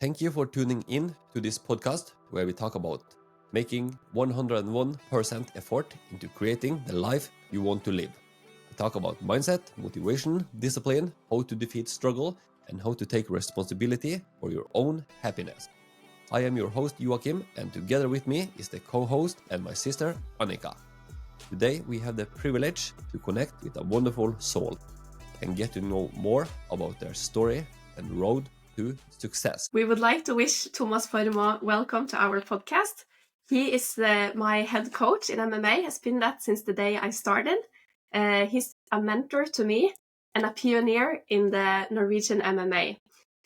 Thank you for tuning in to this podcast where we talk about making 101% effort into creating the life you want to live. We talk about mindset, motivation, discipline, how to defeat struggle, and how to take responsibility for your own happiness. I am your host Joachim, and together with me is the co-host and my sister Annika. Today we have the privilege to connect with a wonderful soul and get to know more about their story and road to success. We would like to wish Thomas Formo welcome to our podcast. He is my head coach in MMA, has been that since the day I started. He's a mentor to me and a pioneer in the Norwegian MMA.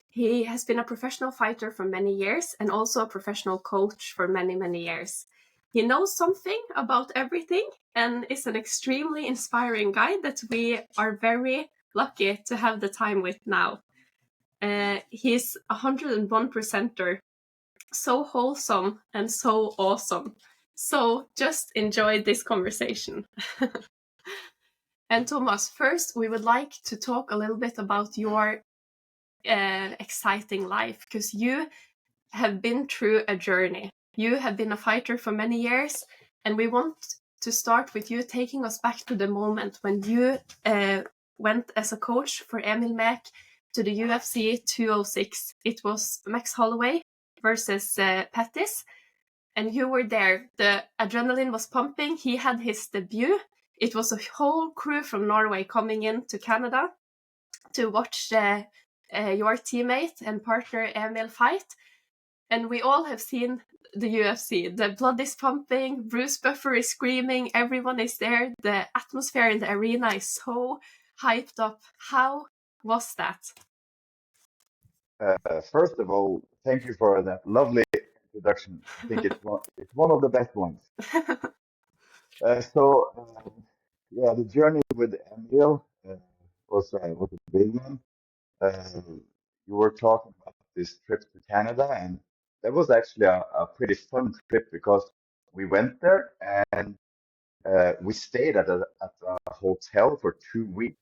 He has been a professional fighter for many years and also a professional coach for many, many years. He knows something about everything and is an extremely inspiring guy that we are very lucky to have the time with now. He's 101%er, so wholesome and so awesome. So just enjoy this conversation. And Thomas, first we would like to talk a little bit about your exciting life, because you have been through a journey. You have been a fighter for many years, and we want to start with you taking us back to the moment when you went as a coach for Emil Mek to the UFC 206. It was Max Holloway versus Pettis, and you were there. The adrenaline was pumping. He had his debut. It was a whole crew from Norway coming in to Canada to watch your teammate and partner Emil fight. And we all have seen the UFC. The blood is pumping, Bruce Buffer is screaming, everyone is there. The atmosphere in the arena is so hyped up. How was that? First of all, thank you for that lovely introduction. I think it's one of the best ones. The journey with Emil was a big one. You were talking about this trip to Canada, and that was actually a pretty fun trip because we went there and we stayed at a hotel for 2 weeks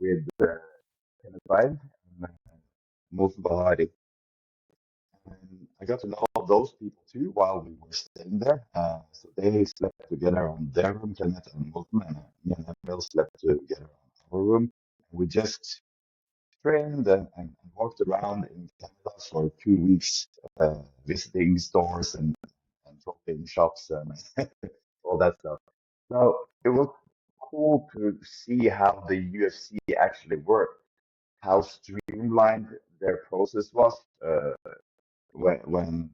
with Kenneth Vine and Duality. And I got to know those people too while we were staying there. So they slept together on their room, Kenneth and Molten, and me and Emil slept together on our room. We just trained and walked around in Canada for 2 weeks, visiting stores and shopping shops and all that stuff. So it was cool to see how the UFC actually worked, how streamlined their process was. When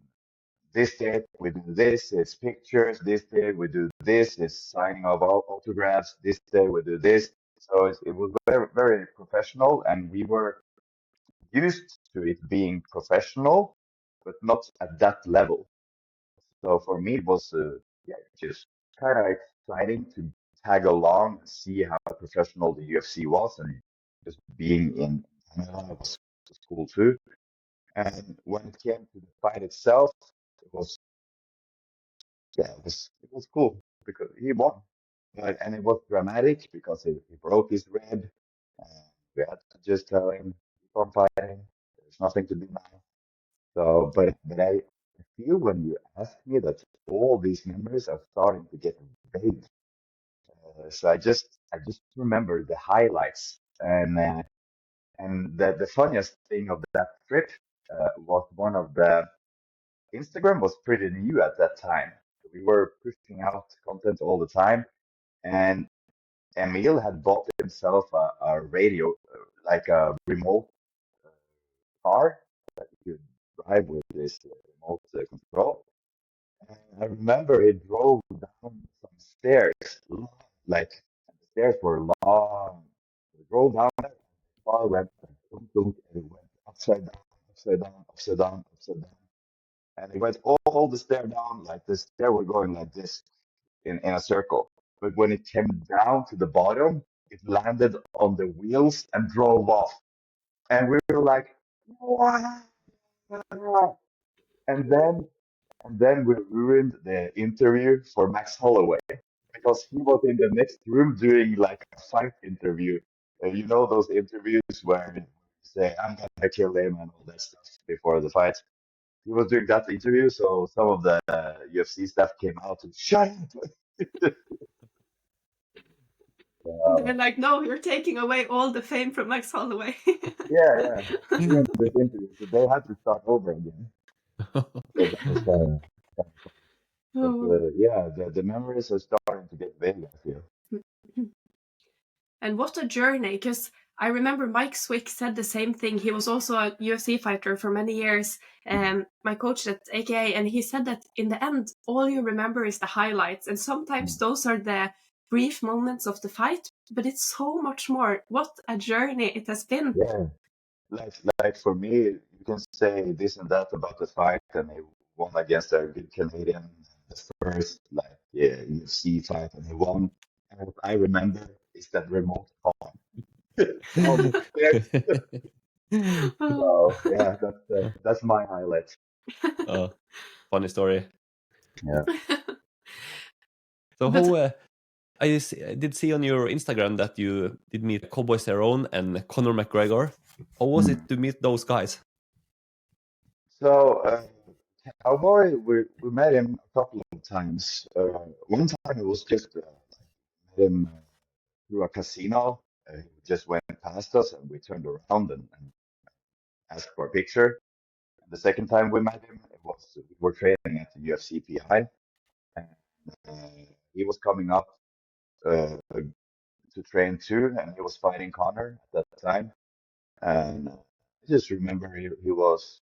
this day we do this, it's pictures. This day we do this, it's signing of autographs. This day we do this. So it was very, very professional, and we were used to it being professional, but not at that level. So for me, it was just kind of exciting to tag along and see how professional the UFC was, and just being in Canada was cool too. And when it came to the fight itself, it was it was cool because he won, and it was dramatic because he broke his rib. We had to just tell him keep on fighting. There's nothing to do now. So, but I feel when you ask me that all these memories are starting to get vague. So I just remember the highlights, and the funniest thing of that trip was one of the Instagram was pretty new at that time. We were pushing out content all the time, and Emil had bought himself a radio, like a remote car that you could drive with this remote control. And I remember he drove down some stairs, like the stairs were long. He drove down there, and the car went dunk, dunk, and it went upside down, upside down, upside down, upside down. And it went all the stair down like this. Stair were going like this in a circle. But when it came down to the bottom, it landed on the wheels and drove off. And we were like, what? And then we ruined the interview for Max Holloway because he was in the next room doing like a fight interview. You know those interviews where say, I'm gonna kill him and all that stuff before the fight. He was doing that interview, so some of the UFC staff came out and shut up. They're like, no, you're taking away all the fame from Max Holloway. Yeah. During this interview, so they had to start over again. So that was kind of fun. But Oh. yeah, the memories are starting to get vague, I feel. And what a journey, because I remember Mike Swick said the same thing. He was also a UFC fighter for many years, my coach at AKA, and he said that in the end, all you remember is the highlights. And sometimes those are the brief moments of the fight, but it's so much more. What a journey it has been. Yeah, like for me, you can say this and that about the fight, and he won against a good Canadian, the first UFC fight, and he won. And what I remember is that remote call. Almost there. So yeah, that's my highlight. Funny story. Yeah. So But how I did see on your Instagram that you did meet Cowboy Cerrone and Conor McGregor. How was it to meet those guys? So Cowboy, we met him a couple of times. One time it was just met him through a casino. He just went past us, and we turned around and asked for a picture. The second time we met him, it was we were training at the UFC PI, and he was coming up to train too, and he was fighting Connor at that time. And I just remember he was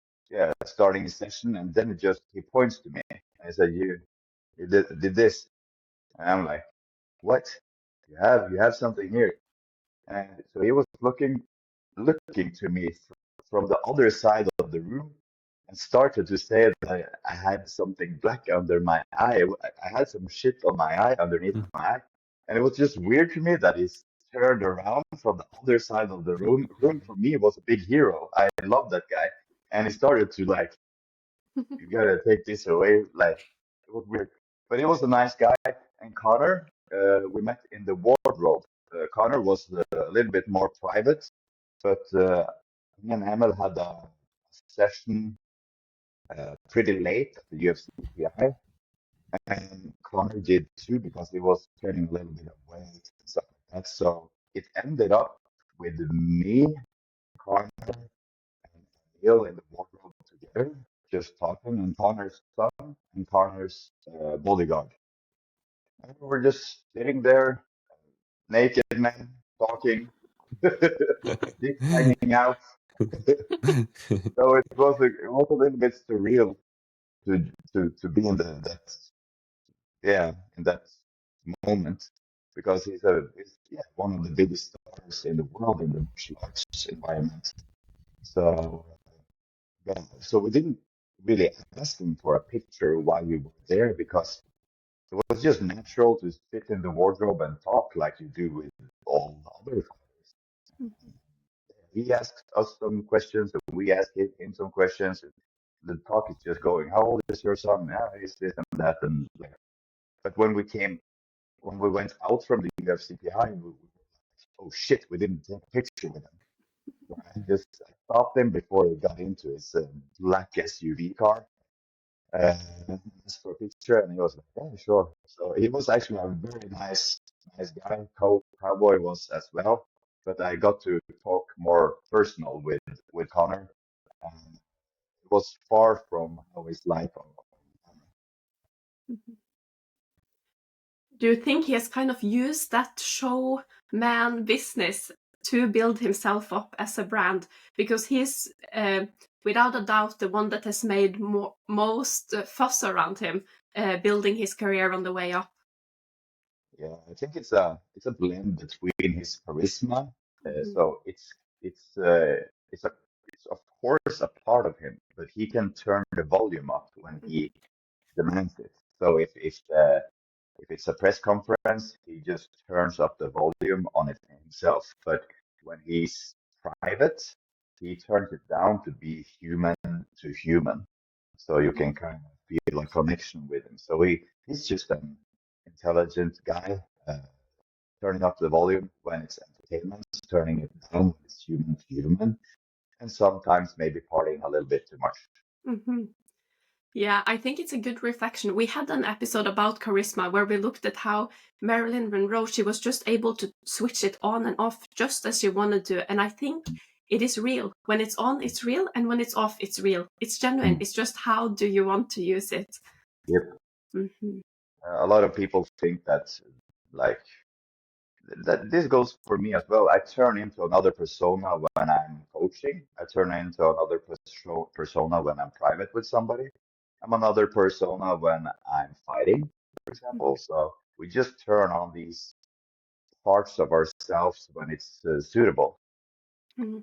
starting his session, and then he points to me and he said, "You did this," and I'm like, "What? You have something here?" And so he was looking to me from the other side of the room and started to say that I had something black under my eye. I had some shit on my eye, underneath my eye. And it was just weird to me that he turned around from the other side of the room. Room for me was a big hero. I love that guy. And he started to like, you gotta take this away. Like, it was weird. But he was a nice guy. And Connor, we met in the wardrobe. Connor was a little bit more private, but me and Emil had a session pretty late at the UFC PI, and Connor did too because he was getting a little bit of weight and stuff like that. So it ended up with me, Connor, and Neil in the wardrobe together, just talking, and Connor's son and Connor's bodyguard. And we were just sitting there, naked men, talking, dick hanging out. So it was a little bit surreal to be in that moment because he's one of the biggest stars in the world in the martial arts environment. So so we didn't really ask him for a picture while we were there because it was just natural to sit in the wardrobe and talk like you do with all other fighters. He asked us some questions and we asked him some questions. The talk is just going. How old is your son? Yeah, he's this and that and like. But when we went out from the UFC behind, oh shit, we didn't take a picture with him. So I stopped him before he got into his black SUV car. Uh, asked for a picture, and he was like, "Yeah, sure." So he was actually a very nice guy. Cowboy was as well, but I got to talk more personal with Connor. It was far from how his life. do you think he has kind of used that show man business to build himself up as a brand? Because he's without a doubt the one that has made most fuss around him, building his career on the way up. Yeah, I think it's a blend between his charisma. So it's uh, it's a it's of course a part of him, but he can turn the volume up when he demands it. So if it's a press conference, he just turns up the volume on it himself. But when he's private, he turns it down to be human to human. So you can kind of feel a connection with him. So he's just an intelligent guy, turning up the volume when it's entertainment, turning it down when it's human to human. and sometimes maybe partying a little bit too much. Mm-hmm. Yeah, I think it's a good reflection. We had an episode about charisma where we looked at how Marilyn Monroe, she was just able to switch it on and off just as she wanted to. And I think it is real. When it's on, it's real. And when it's off, it's real. It's genuine. It's just how do you want to use it? Yep. Mm-hmm. A lot of people think that, like, that this goes for me as well. I turn into another persona when I'm coaching. I turn into another persona when I'm private with somebody. I'm another persona when I'm fighting, for example. So we just turn on these parts of ourselves when it's suitable. Mm-hmm.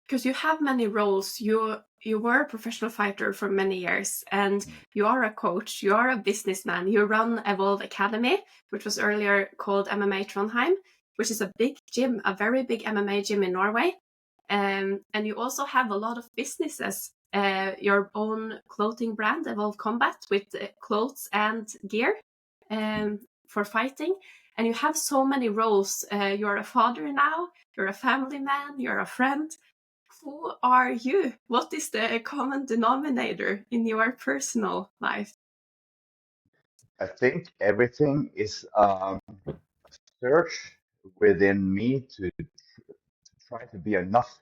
Because you have many roles. You were a professional fighter for many years, and you are a coach, you are a businessman, you run Evolve Academy, which was earlier called MMA Trondheim, which is a big gym, a very big MMA gym in Norway. And you also have a lot of businesses, your own clothing brand, Evolve Combat, with clothes and gear for fighting. And you have so many roles. You're a father now, you're a family man, you're a friend. Who are you? What is the common denominator in your personal life? I think everything is search within me to try to be enough,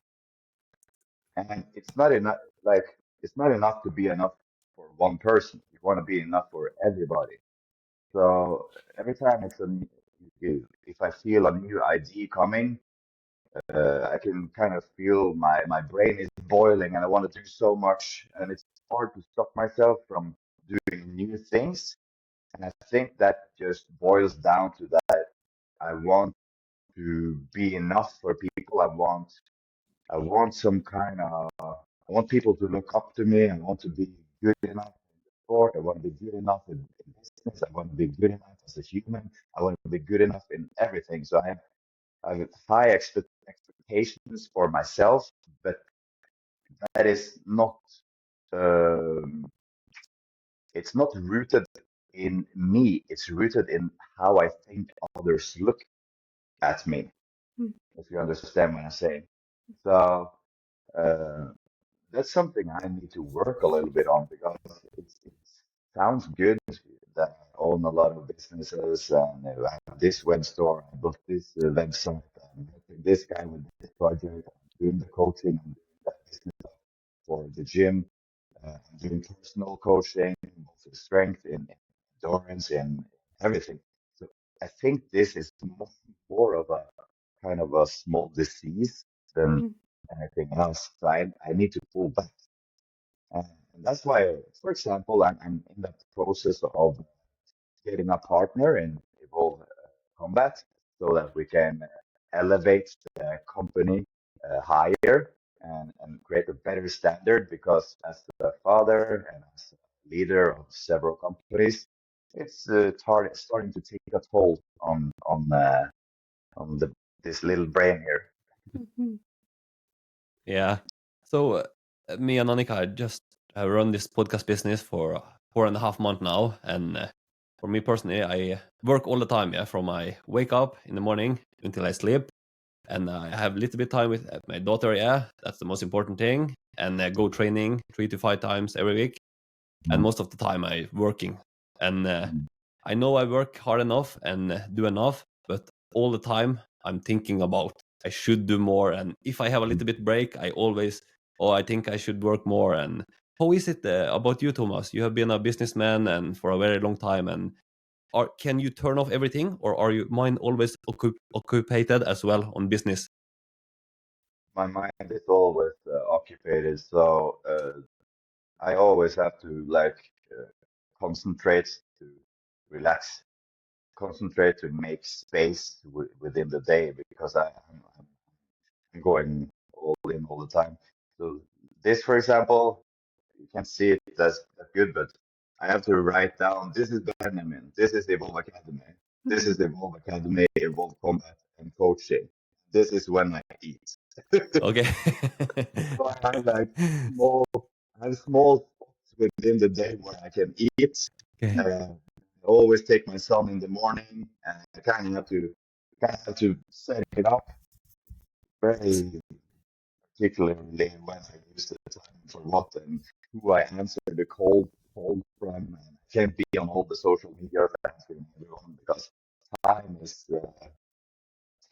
and it's not enough. Like, it's not enough to be enough for one person. You want to be enough for everybody. So every time if I feel a new idea coming, I can kind of feel my brain is boiling, and I want to do so much, and it's hard to stop myself from doing new things. And I think that just boils down to that I want to be enough for people. I want some kind of I want people to look up to me. I want to be good enough in the sport. I want to be good enough in business. I want to be good enough as a human. I want to be good enough in everything. So I have high expectations for myself, but that is not um, it's not rooted in me. It's rooted in how I think others look at me, Mm. if you understand what I'm saying. So uh, that's something I need to work a little bit on, because it sounds good that I own a lot of businesses, and I have this web store, I built this website, I'm helping this guy with this project, I'm doing the coaching, I'm doing that business for the gym, I'm doing personal coaching, both in strength, in endurance, in everything. So I think this is more of a kind of a small disease than Mm. anything else. So I need to pull back. And that's why, for example, I'm in the process of getting a partner in Evolve Combat, so that we can elevate the company higher, and create a better standard. Because as a father and as a leader of several companies, it's starting to take a toll on this little brain here. Mm-hmm. Yeah. So me and Annika just run this podcast business for 4.5 months now, and for me personally, I work all the time. Yeah, from I wake up in the morning until I sleep, and I have a little bit time with my daughter. Yeah, that's the most important thing, and go training 3 to 5 times every week, and most of the time I working, and I know I work hard enough and do enough, but all the time I'm thinking about I should do more. And if I have a little bit break, I always, oh, I think I should work more. And how is it about you, Thomas? You have been a businessman and for a very long time. And can you turn off everything, or are your mind always occupied as well on business? My mind is always occupied, so I always have to concentrate to relax, concentrate to make space within the day, because I'm going all in all the time. So this, for example, you can see it as good, but I have to write down, this is Benjamin, this is Evolve Academy, this is Evolve Academy, Evolve Combat and Coaching. This is when I eat. Okay. So I have small, I have small spots within the day where I can eat. Okay. I always take my son in the morning, and I kind of have to set it up very particularly when I use the time for what and who I answer the call from. And I can't be on all the social media answering everyone because time is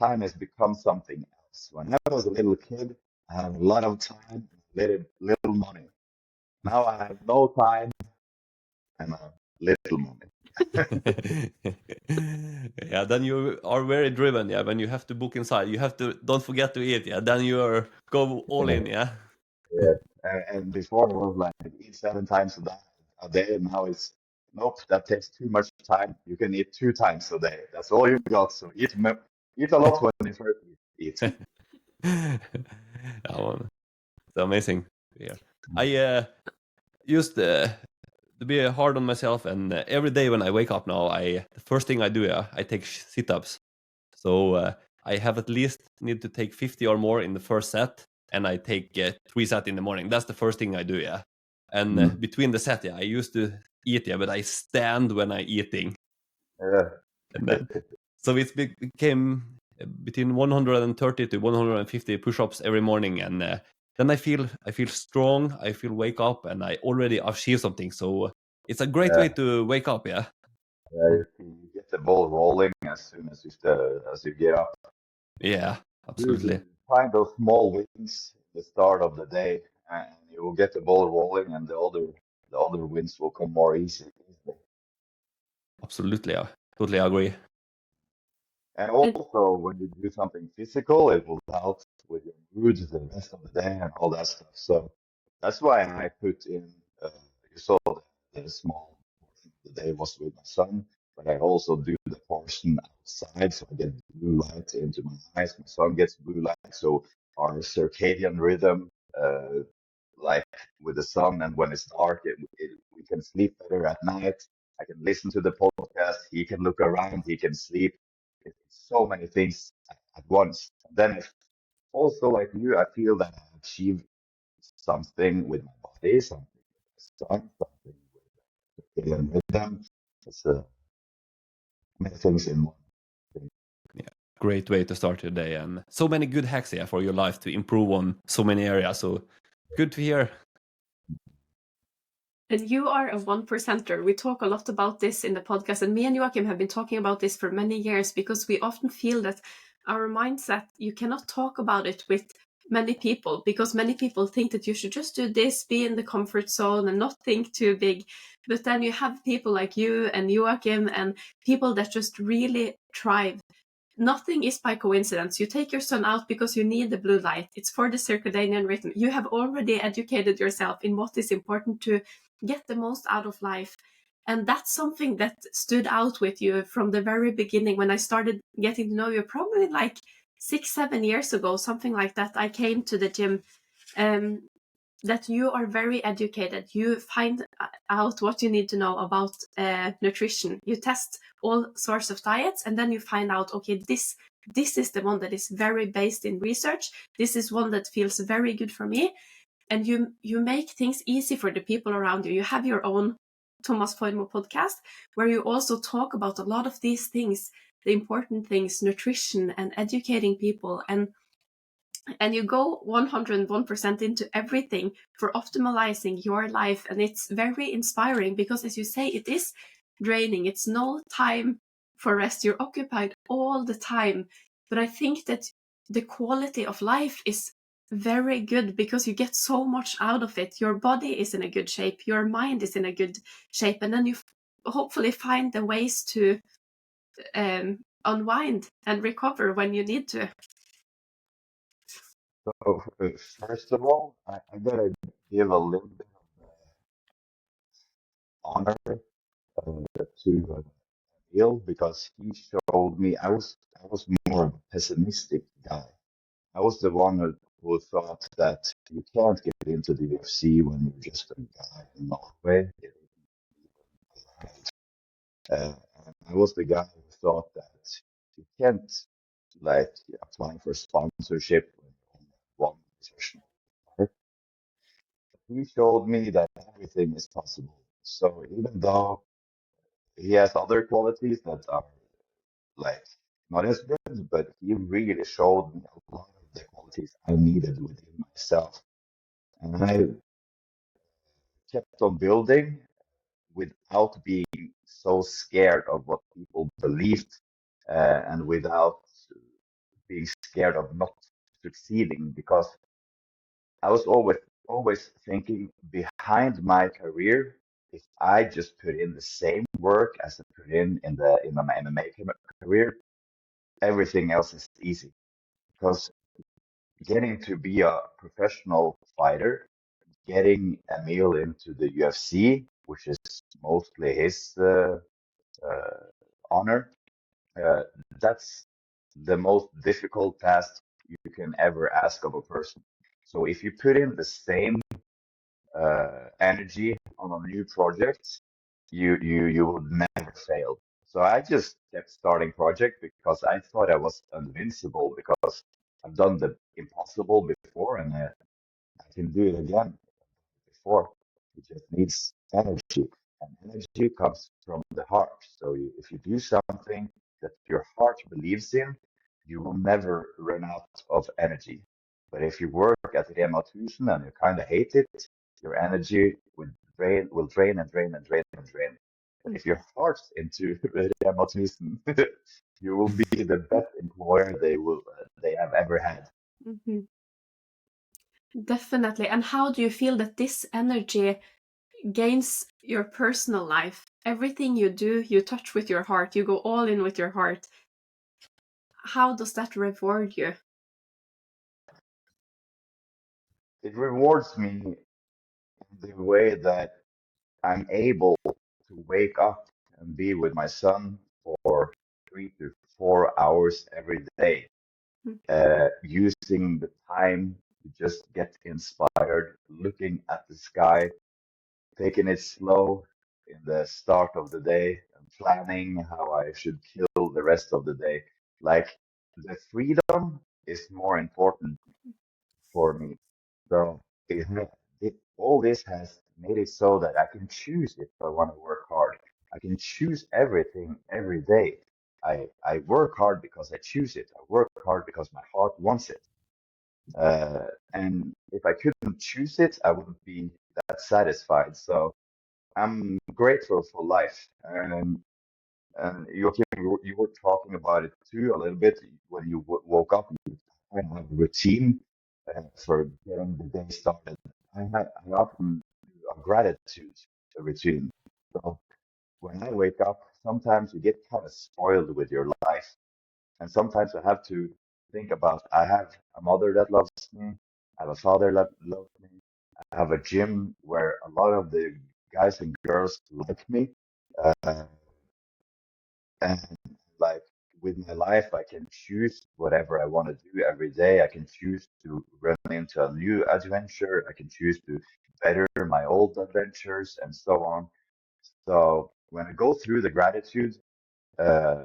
time has become something else. When I was a little kid, I had a lot of time, little money. Now I have no time and little money. Yeah, then you are very driven. Yeah, when you have to book inside, you have to don't forget to eat. Yeah, then you are go all in. Yeah. Yeah. And before it was like eat 7 times a day, and now it's nope, that takes too much time. You can eat 2 times a day. That's all you got. So eat a lot when you first eat. That one, it's amazing. Yeah, I used to be hard on myself, and every day when I wake up now, the first thing I do, I take sit-ups. So I have at least need to take 50 or more in the first set, and I take 3 sets in the morning. That's the first thing I do, yeah. And Mm. between the set, yeah, I used to eat, yeah, but I stand when I eating, Yeah. and then so it became between 130 to 150 push-ups every morning, and then I feel strong. I feel wake up, and I already achieve something. So it's a great way Yeah. to wake up, yeah. You get the ball rolling as soon as you get up. Yeah, Do absolutely. find those small wins at the start of the day, and you will get the ball rolling, and the other wins will come more easily. Absolutely, yeah. Totally agree. And And also, when you do something physical, it will help with your mood the rest of the day and all that stuff. So that's why I put in. You saw the small portion of the day was with my son, but I also do the portion outside, so I get blue light into my eyes. My son gets blue light, so our circadian rhythm, like with the sun, and when it's dark, we can sleep better at night. I can listen to the podcast. He can look around. He can sleep. It's so many things at once. And then it's also like you, I feel that I achieved something with my body, something with the sun, something with the feeling rhythm. It's many things in one thing. Yeah, great way to start your day, and so many good hacks here for your life to improve on so many areas. So good to hear. And you are a 1%er. We talk a lot about this in the podcast, and me and Joachim have been talking about this for many years because we often feel that our mindset, you cannot talk about it with many people because many people think that you should just do this, be in the comfort zone and not think too big. But then you have people like you and Joachim and people that just really thrive. Nothing is by coincidence. You take your son out because you need the blue light. It's for the circadian rhythm. You have already educated yourself in what is important to get the most out of life. And that's something that stood out with you from the very beginning when I started getting to know you, probably like 6-7 years ago, something like that. I came to the gym. That you are very educated. You find out what you need to know about nutrition. You test all sorts of diets, and then you find out, okay, this is the one that is very based in research. This is one that feels very good for me. And you make things easy for the people around you. You have your own Thomas Formo podcast where you also talk about a lot of these things, the important things, nutrition and educating people, and you go 101% into everything for optimizing your life. And it's very inspiring because, as you say, it is draining. It's no time for rest. You're occupied all the time. But I think that the quality of life is very good because you get so much out of it. Your body is in a good shape. Your mind is in a good shape. And then you hopefully find the ways to unwind and recover when you need to. So first of all, I gotta give a little bit of honor to Neil because he showed me I was more of a pessimistic guy. I was the one who thought that you can't get into the UFC when you're just a guy in Norway. Uh, and I was the guy who thought that you can't like apply for sponsorship when you only have one professional fighter. He showed me that everything is possible. So even though he has other qualities that are like not as good, but he really showed me a lot of the qualities I needed within myself. And I kept on building without being so scared of what people believed, and without being scared of not succeeding, because I was always thinking behind my career, if I just put in the same work as I put in my MMA career, everything else is easy. Because getting to be a professional fighter, getting Emil into the UFC, which is mostly his honor, uh, that's the most difficult task you can ever ask of a person. So if you put in the same energy on a new project, you would never fail. So I just kept starting project because I thought I was invincible, because I've done the impossible before, and I can do it again before. It just needs energy, and energy comes from the heart. So if you do something that your heart believes in, you will never run out of energy. But if you work at Rema 1000 and you kind of hate it, your energy will drain and drain and drain and drain. But if your heart's into Rema 1000, you will be the best employer they have ever had. Mm-hmm. Definitely. And how do you feel that this energy gains your personal life? Everything you do, you touch with your heart, you go all in with your heart. How does that reward you? It rewards me in the way that I'm able to wake up and be with my son for 3 to 4 hours every day, using the time to just get inspired, looking at the sky, taking it slow in the start of the day, and planning how I should kill the rest of the day. Like, the freedom is more important for me. So all this has made it so that I can choose if I want to work hard. I can choose everything every day. I work hard because I choose it. I work hard because my heart wants it. And if I couldn't choose it, I wouldn't be that satisfied. So I'm grateful for life. And Joachim, you were talking about it too a little bit when you woke up. You kind of have a routine for getting the day started. I often do a gratitude routine. So when I wake up, sometimes you get kind of spoiled with your life, and sometimes I have to think about, I have a mother that loves me, I have a father that loves me, I have a gym where a lot of the guys and girls like me. Uh, and like, with my life, I can choose whatever I want to do every day. I can choose to run into a new adventure. I can choose to better my old adventures, and so on. So when I go through the gratitude, uh,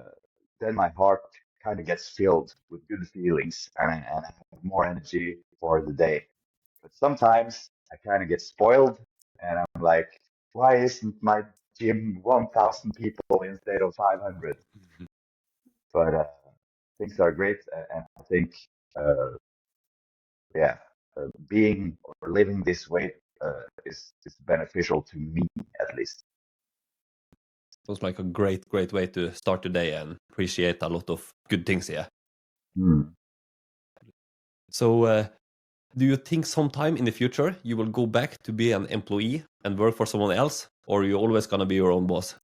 then my heart kind of gets filled with good feelings, and I have more energy for the day. But sometimes I kind of get spoiled, and I'm like, why isn't my gym 1,000 people instead of 500? But things are great, and I think, uh, yeah, being or living this way is beneficial to me, at least. Sounds like a great way to start the day and appreciate a lot of good things here. Mm. So, do you think sometime in the future you will go back to be an employee and work for someone else, or are you always gonna be your own boss?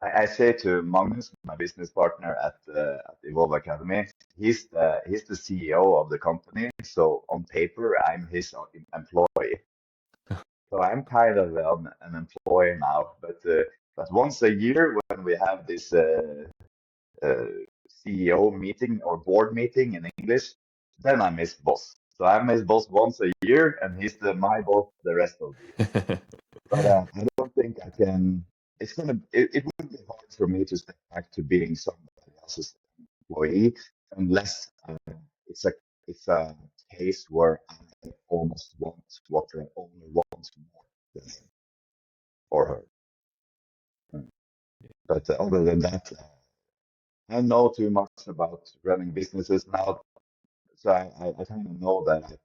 I say to Magnus, my business partner at Evolve Academy, he's the CEO of the company. So on paper, I'm his employee. So I'm kind of an employee now. But once a year, when we have this uh, CEO meeting or board meeting in English, then I'm his boss. So I'm his boss once a year, and he's my boss the rest of the year. But I don't think I can. It would be hard for me to step back to being somebody else's employee, unless it's a it's a case where I almost want what the owner wants more than him or her. But other than that, I know too much about running businesses now, so I kind of know that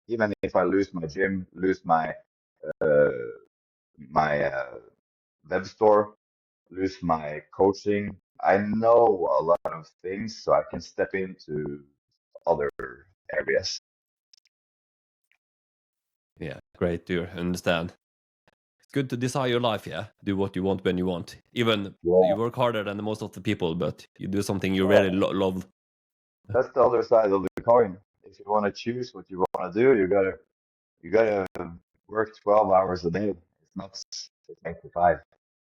even if I lose my gym, lose uh, my web store, lose my coaching, I know a lot of things, so I can step into other areas. Yeah, great to understand. It's good to decide your life, yeah. Do what you want when you want. Even you Yeah, work harder than most of the people, but you do something you really yeah. love. That's the other side of the coin. If you want to choose what you want to do, you gotta work 12 hours a day. It's not 8 to 5.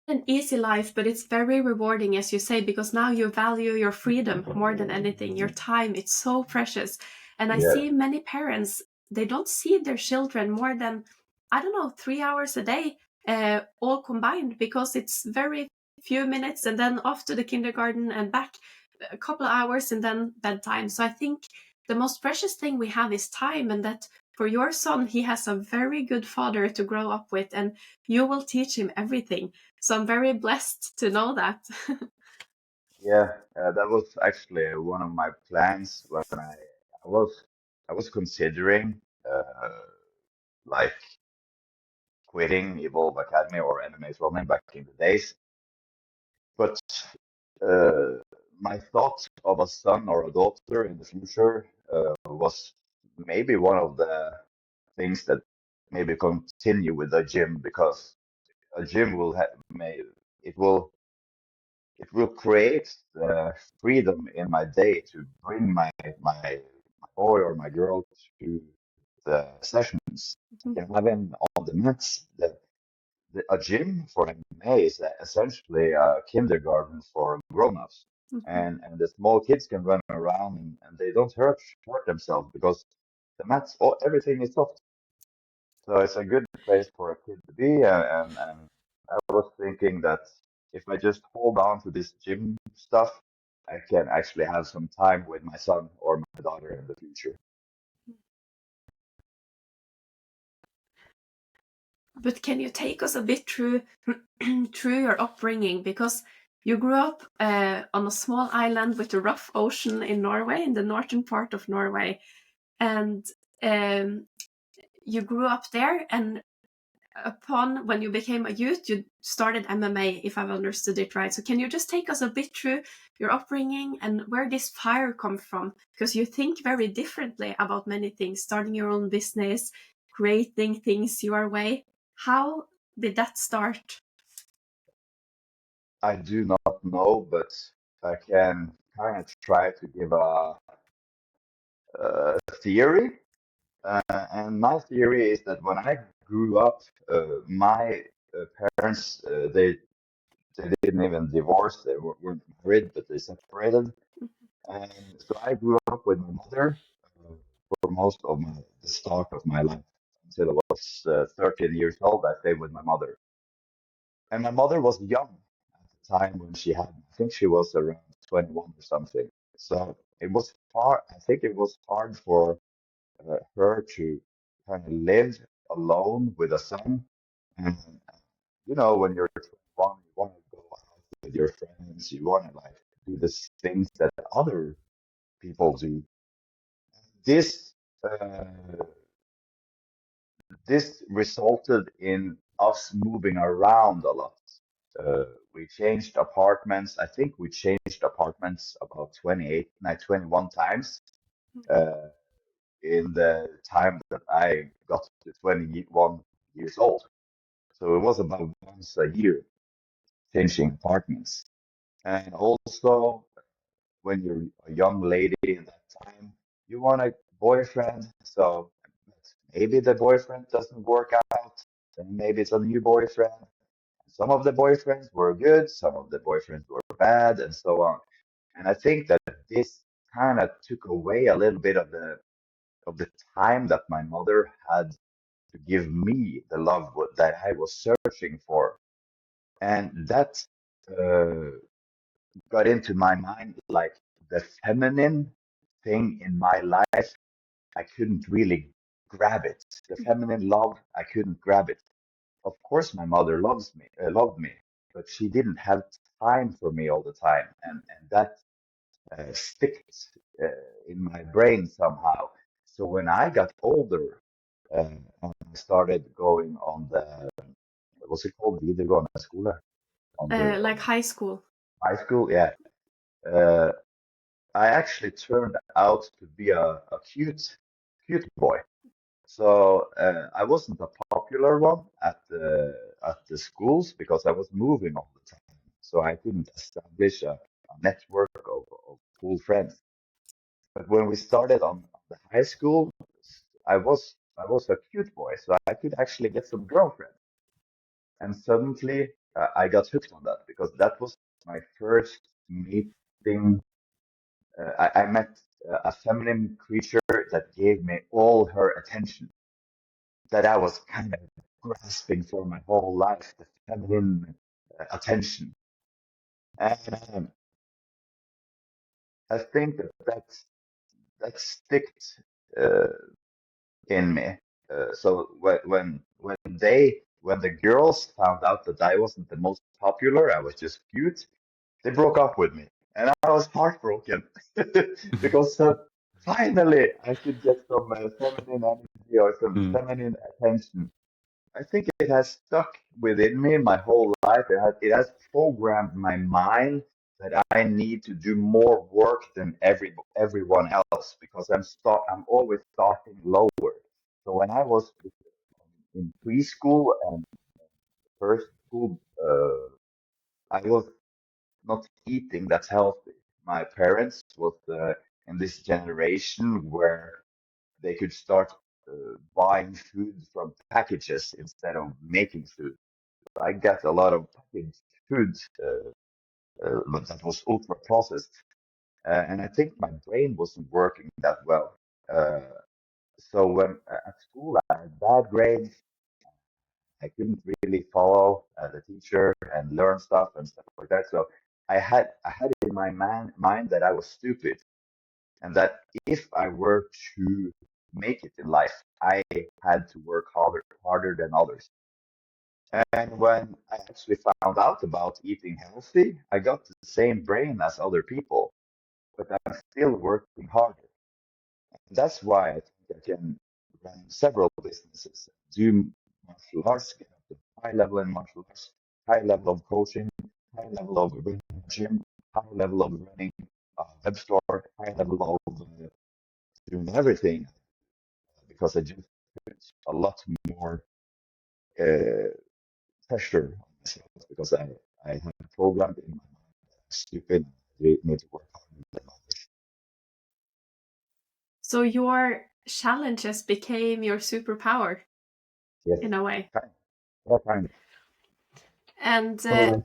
An easy life, but it's very rewarding, as you say, because now you value your freedom more than anything. Your time, it's so precious. And I Yeah, see many parents, they don't see their children more than, I don't know, 3 hours a day, all combined, because it's very few minutes and then off to the kindergarten and back a couple of hours and then bedtime. So I think the most precious thing we have is time, and that for your son, he has a very good father to grow up with, and you will teach him everything. So I'm very blessed to know that. yeah. That was actually one of my plans when I was I was considering like quitting Evolve Academy or MMA Trondheim back in the days. But uh, my thought of a son or a daughter in the future was maybe one of the things that maybe continue with the gym, because a gym will have may it will it will create the freedom in my day to bring my boy or my girl to the sessions. I can have him on the mats. A gym for MMA is essentially a kindergarten for grown-ups, and the small kids can run around and they don't hurt themselves because the mats, everything is soft. So it's a good place for a kid to be. And I was thinking that if I just hold on to this gym stuff, I can actually have some time with my son or my daughter in the future. But can you take us a bit through through your upbringing? Because you grew up on a small island with a rough ocean in Norway, in the northern part of Norway, and um, you grew up there. And upon when you became a youth, you started MMA, if I've understood it right. So can you just take us a bit through your upbringing and where this fire comes from? Because you think very differently about many things, starting your own business, creating things your way. How did that start? I do not know, but I can kind of try to give a theory. And my theory is that when I grew up, my parents they didn't even divorce. They weren't married, but they separated. And so I grew up with my mother for most of the start of my life. Until I was 13 years old, I stayed with my mother. And my mother was young at the time when she had me. I think she was around 21 or something. So it was hard. I think it was hard for her to kind of live alone with a son. And when you're 21, you want to go out with your friends. You want to like do the things that other people do. This uh, this resulted in us moving around a lot. We changed apartments. I think we changed apartments about 21 times uh, in the time that I got to 21 years old. So it was about once a year changing apartments. And also, when you're a young lady in that time, you want a boyfriend. So maybe the boyfriend doesn't work out, then maybe it's a new boyfriend. Some of the boyfriends were good, some of the boyfriends were bad, and so on. And I think that this kind of took away a little bit of the time that my mother had to give me the love that I was searching for. And that uh, got into my mind like the feminine thing in my life. I couldn't really grab it. The feminine love, I couldn't grab it. Of course, my mother loved me, but she didn't have time for me all the time, and that sticked in my brain somehow. So when I got older and I started going on the, what's it called, videregående skole, on Like high school. high school, yeah. Uh, I actually turned out to be a cute boy. So I wasn't a popular one at the schools because I was moving all the time. So I couldn't establish a network of cool friends. But when we started on the high school, I was a cute boy, so I could actually get some girlfriends. And suddenly I got hooked on that because that was my first meeting. I met a feminine creature that gave me all her attention that I was kind of grasping for my whole life, the feminine attention. And I think that sticked uh, in me. So when the girls found out that I wasn't the most popular, I was just cute, they broke up with me, and I was heartbroken because finally I could get some feminine energy or some Mm. feminine attention. I think it has stuck within me my whole life. It has programmed my mind that I need to do more work than everyone else because I'm always starting lower. So when I was in preschool and first school, I was not eating that healthy. My parents was in this generation where they could start buying food from packages instead of making food. I got a lot of packaged food that was ultra processed, and I think my brain wasn't working that well. Uh, so when at school I had bad grades, I couldn't really follow the teacher and learn stuff and stuff like that. So I had it in my mind that I was stupid, and that if I were to make it in life, I had to work harder than others. And when I actually found out about eating healthy, I got the same brain as other people, but I'm still working harder. That's why I think I can run several businesses, do martial arts, get up to high level in martial arts, high level of coaching, high level of running a gym, high level of running a web store, high level of doing everything because I just put a lot more uh, pressure on myself because I have programmed in my mind that I'm stupid, I need to work harder than others. So your challenges became your superpower Yes, in a way. kind, yeah, kind of. And So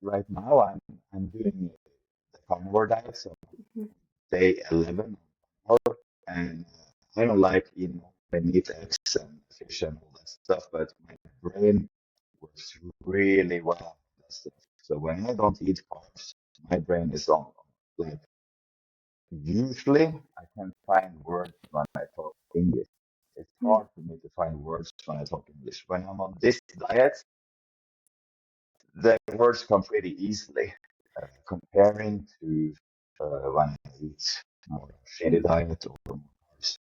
right now I'm doing the carnivore diet, so day 11 hour, and I don't like eating only meat, eggs, and fish and all that stuff, but my brain works really well on that stuff. So when I don't eat carbs, my brain is on. Like usually, I can find words when I talk English. It's mm, hard for me to find words when I talk English. When I'm on this diet, the words come pretty easily, comparing to when I eat more shady diet or more carbs.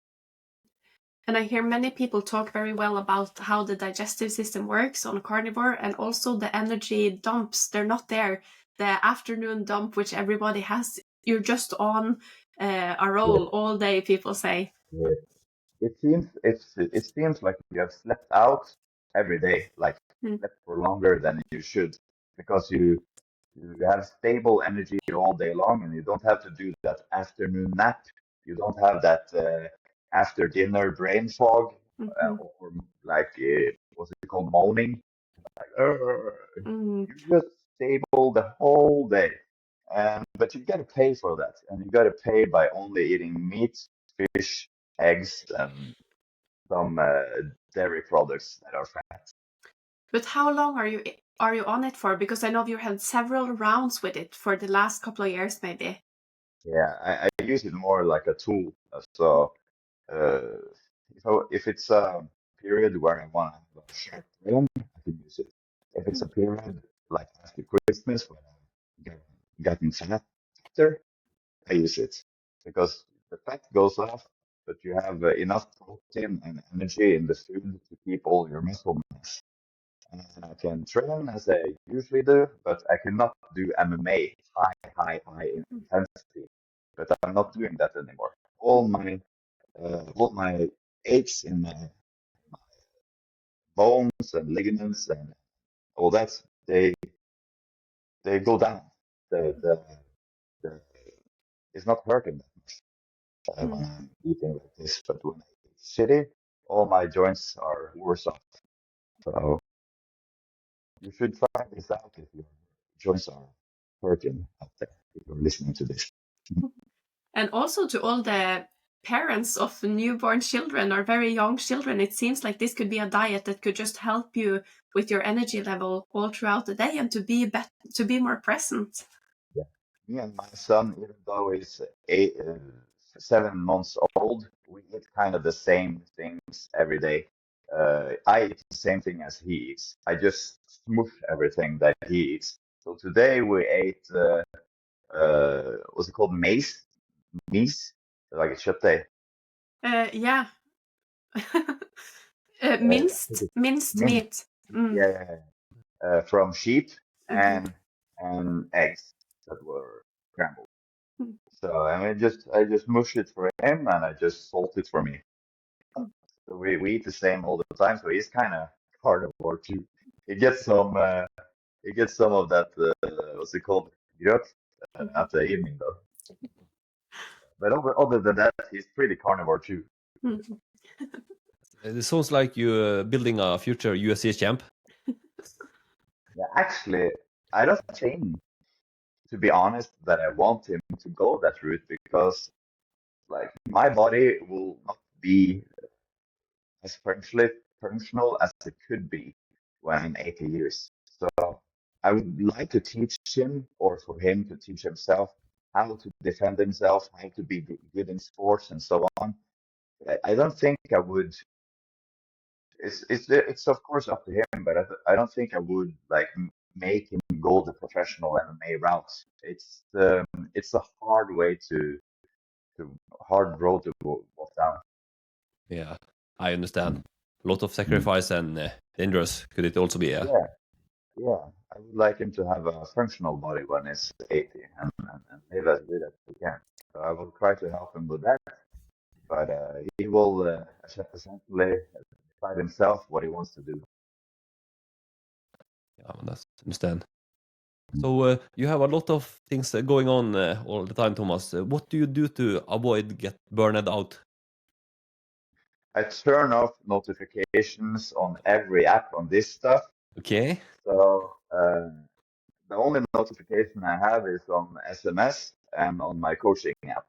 and I hear many people talk very well about how the digestive system works on a carnivore, and also the energy dumps. They're not there. The afternoon dump, which everybody has, you're just on a Yeah, roll all day, people say. yeah. It seems like you have slept out every day, like Mm, slept for longer than you should, because you have stable energy all day long, and you don't have to do that afternoon nap. You don't have that after dinner brain fog, mhm, or like what's it called, moaning. Like, mm. you just stable the whole day, and but you got to pay for that, and you got to pay by only eating meat, fish, eggs, and some dairy products that are fat. But how long are you on it for? Because I know you had several rounds with it for the last couple of years, maybe. Yeah, I use it more like a tool. So uh, if it's a period where I want to have a short brain, I can use it. If it's a period like after Christmas when I'm getting fat, I use it because the fat goes off, but you have enough protein and energy in the food to keep all your muscle mass. And I can train as I usually do, but I cannot do MMA high intensity. But I'm not doing that anymore. All my aches in my bones and ligaments and all that, they go down. The the it's not hurting that much when I'm eating like this. But when I eat shitty, all my joints are worse off. So you should try this out if your joints are hurting out there, if you're listening to this. And also to all the parents of newborn children or very young children, it seems like this could be a diet that could just help you with your energy level all throughout the day and to be more present. Yeah. Me and my son, even though he's 7 months old, we eat kind of the same things every day. I eat the same thing as he eats. I just smush everything that he eats. So today we ate what's it called? Meat, like a kjøttdeig. Yeah. Minced Mint. meat. Yeah, from sheep Mhm. and eggs that were scrambled. Mm. So I just mush it for him and I just salt it for me. So we eat the same all the time. So he's kind of carnivore too. He gets some of that what's it called? Grøt at the evening though. But other than that, he's pretty carnivore too. Mhm. It sounds like you're building a future UFC champ. Yeah, actually, I don't think, to be honest, that I want him to go that route because, like, my body will not be as functional as it could be when I'm 80 years. So I would like to teach him, or for him to teach himself, how to defend himself, how to be good in sports, and so on. I don't think I would. It's of course up to him, but I don't think I would like make him go the professional MMA route. It's a hard way to hard road to walk down. Yeah, I understand. A lot of sacrifice and dangerous could it also be? Yeah. Yeah, yeah. I would like him to have a functional body when he's 80 and live as good as he can. So I will try to help him with that, but he will essentially decide himself what he wants to do. Yeah, that's understand. So you have a lot of things going on all the time, Thomas. What do you do to avoid get burned out? I turn off notifications on every app on this stuff. Okay. So the only notification I have is on SMS and on my coaching app.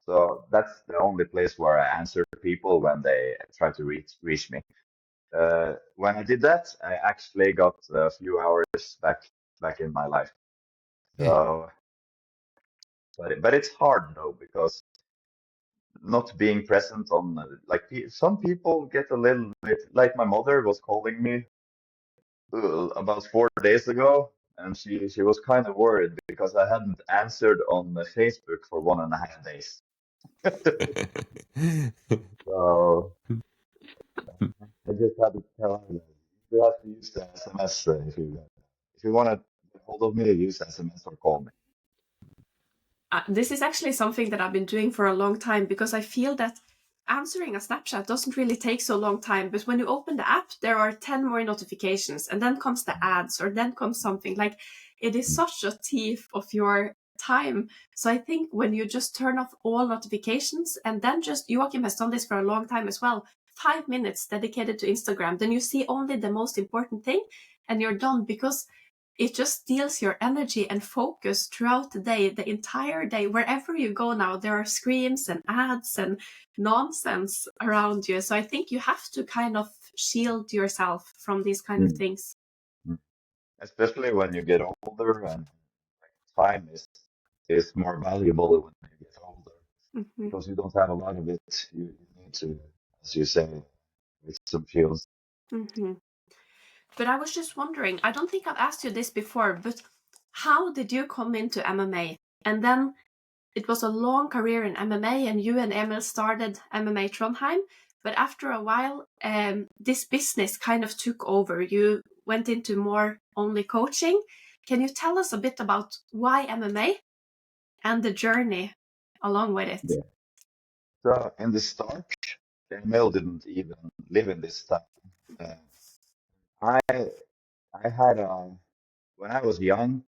So that's the only place where I answer people when they try to reach me. When I did that, I actually got a few hours back in my life. So, but it's hard though because not being present on like some people get a little bit like my mother was calling me about 4 days ago, and she was kind of worried because I hadn't answered on Facebook for 1.5 days. So I just had to tell her that you have to use the SMS if you want to get hold of me, use SMS or call me. This is actually something that I've been doing for a long time because I feel that answering a Snapchat doesn't really take so long time. But when you open the app, there are 10 more notifications and then comes the ads or then comes something like it is such a thief of your time. So I think when you just turn off all notifications and then just Joachim has done this for a long time as well, 5 minutes dedicated to Instagram, then you see only the most important thing and you're done because it just steals your energy and focus throughout the day, the entire day. Wherever you go now, there are screens and ads and nonsense around you. So I think you have to kind of shield yourself from these kind of Mm. things. Especially when you get older and time is more valuable when you get older Mm-hmm. because you don't have a lot of it. You need to, as you say, with some fields. Mm-hmm. But I was just wondering, I don't think I've asked you this before, but how did you come into MMA? And then it was a long career in MMA, and you and Emil started MMA Trondheim. But after a while, this business kind of took over. You went into more only coaching. Can you tell us a bit about why MMA and the journey along with it? Yeah. So in the start, Emil didn't even live in this town. Uh, I I had when I was young,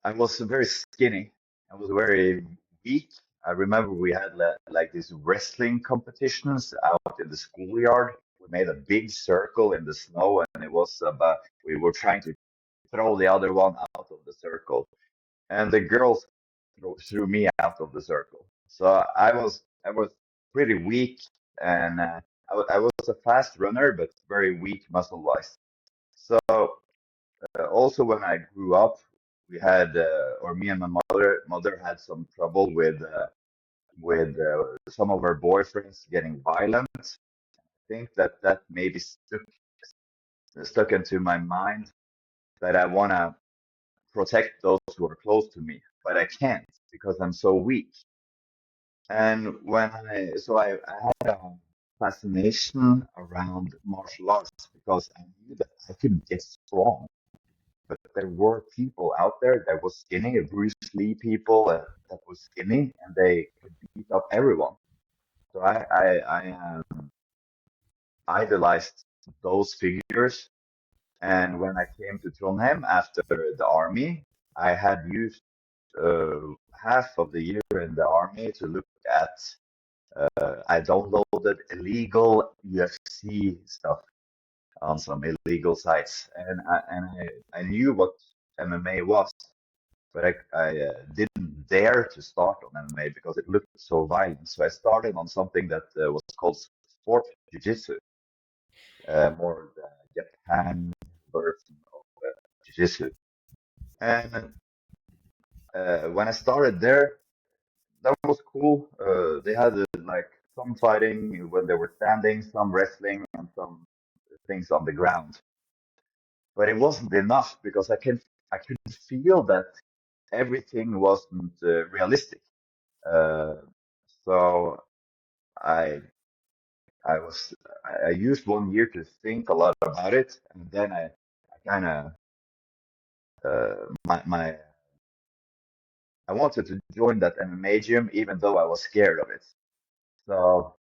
I was very skinny. I was very weak. I remember we had like these wrestling competitions out in the schoolyard. We made a big circle in the snow, and it was about we were trying to throw the other one out of the circle, and the girls threw me out of the circle. So I was pretty weak, and I was a fast runner, but very weak muscle wise. So also when I grew up, we had or me and my mother had some trouble with some of our boyfriends getting violent. I think that maybe stuck into my mind that I want to protect those who are close to me, but I can't because I'm so weak. And I had a fascination around martial arts because I knew that I could get strong, but there were people out there that was skinny, Bruce Lee people that was skinny, and they could beat up everyone. So I idolized those figures. And when I came to Trondheim after the army, I had used half of the year in the army to look at. I downloaded illegal UFC stuff on some illegal sites, and I knew what MMA was, but I didn't dare to start on MMA because it looked so violent. So I started on something that was called sport jiu-jitsu, more the Japan version of jiu-jitsu. And when I started there, that was cool. They had like some fighting when they were standing, some wrestling, and some things on the ground. But it wasn't enough because I could feel that everything wasn't realistic. Uh, so I I used 1 year to think a lot about it, and then I kind of my I wanted to join that MMA gym even though I was scared of it. So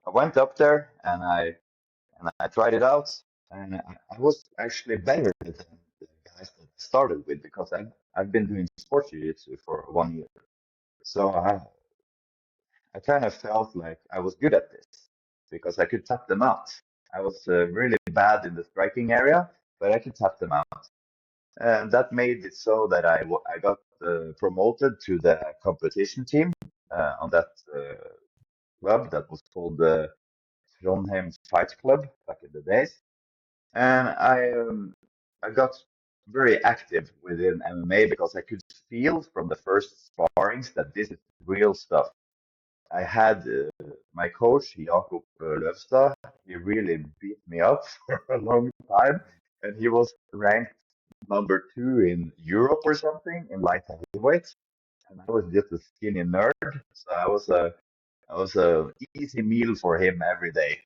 I went up there and I tried it out, and I was actually better than the guys that I started with because I've been doing sports jiu-jitsu for 1 year. So I kind of felt like I was good at this because I could tap them out. I was really bad in the striking area, but I could tap them out. And that made it so that I got promoted to the competition team on that club that was called the Trondheim Fight Club back in the days. And I got very active within MMA because I could feel from the first sparrings that this is real stuff. I had my coach, Jakob Løvstad. He really beat me up for a long time, and he was ranked number 2 in Europe or something in light heavyweight, and I was just a skinny nerd. So I was a easy meal for him every day,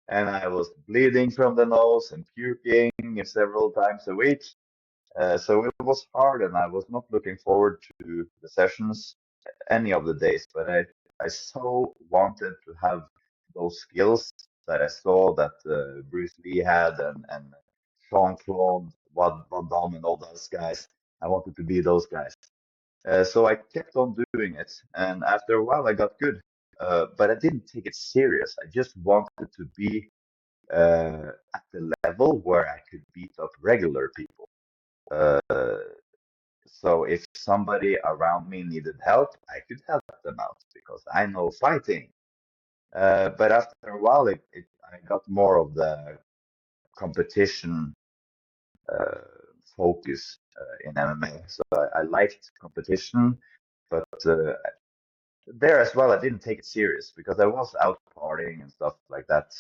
and I was bleeding from the nose and puking several times a week. So it was hard, and I was not looking forward to the sessions any of the days. But I so wanted to have those skills that I saw that Bruce Lee had and Jean-Claude Van Damme and all those guys. I wanted to be those guys. So I kept on doing it, and after a while I got good. But I didn't take it serious. I just wanted to be at the level where I could beat up regular people. Uh, so if somebody around me needed help, I could help them out because I know fighting. But after a while, I got more of the competition uh, focus in MMA. So I liked competition, but there as well, I didn't take it serious because I was out partying and stuff like that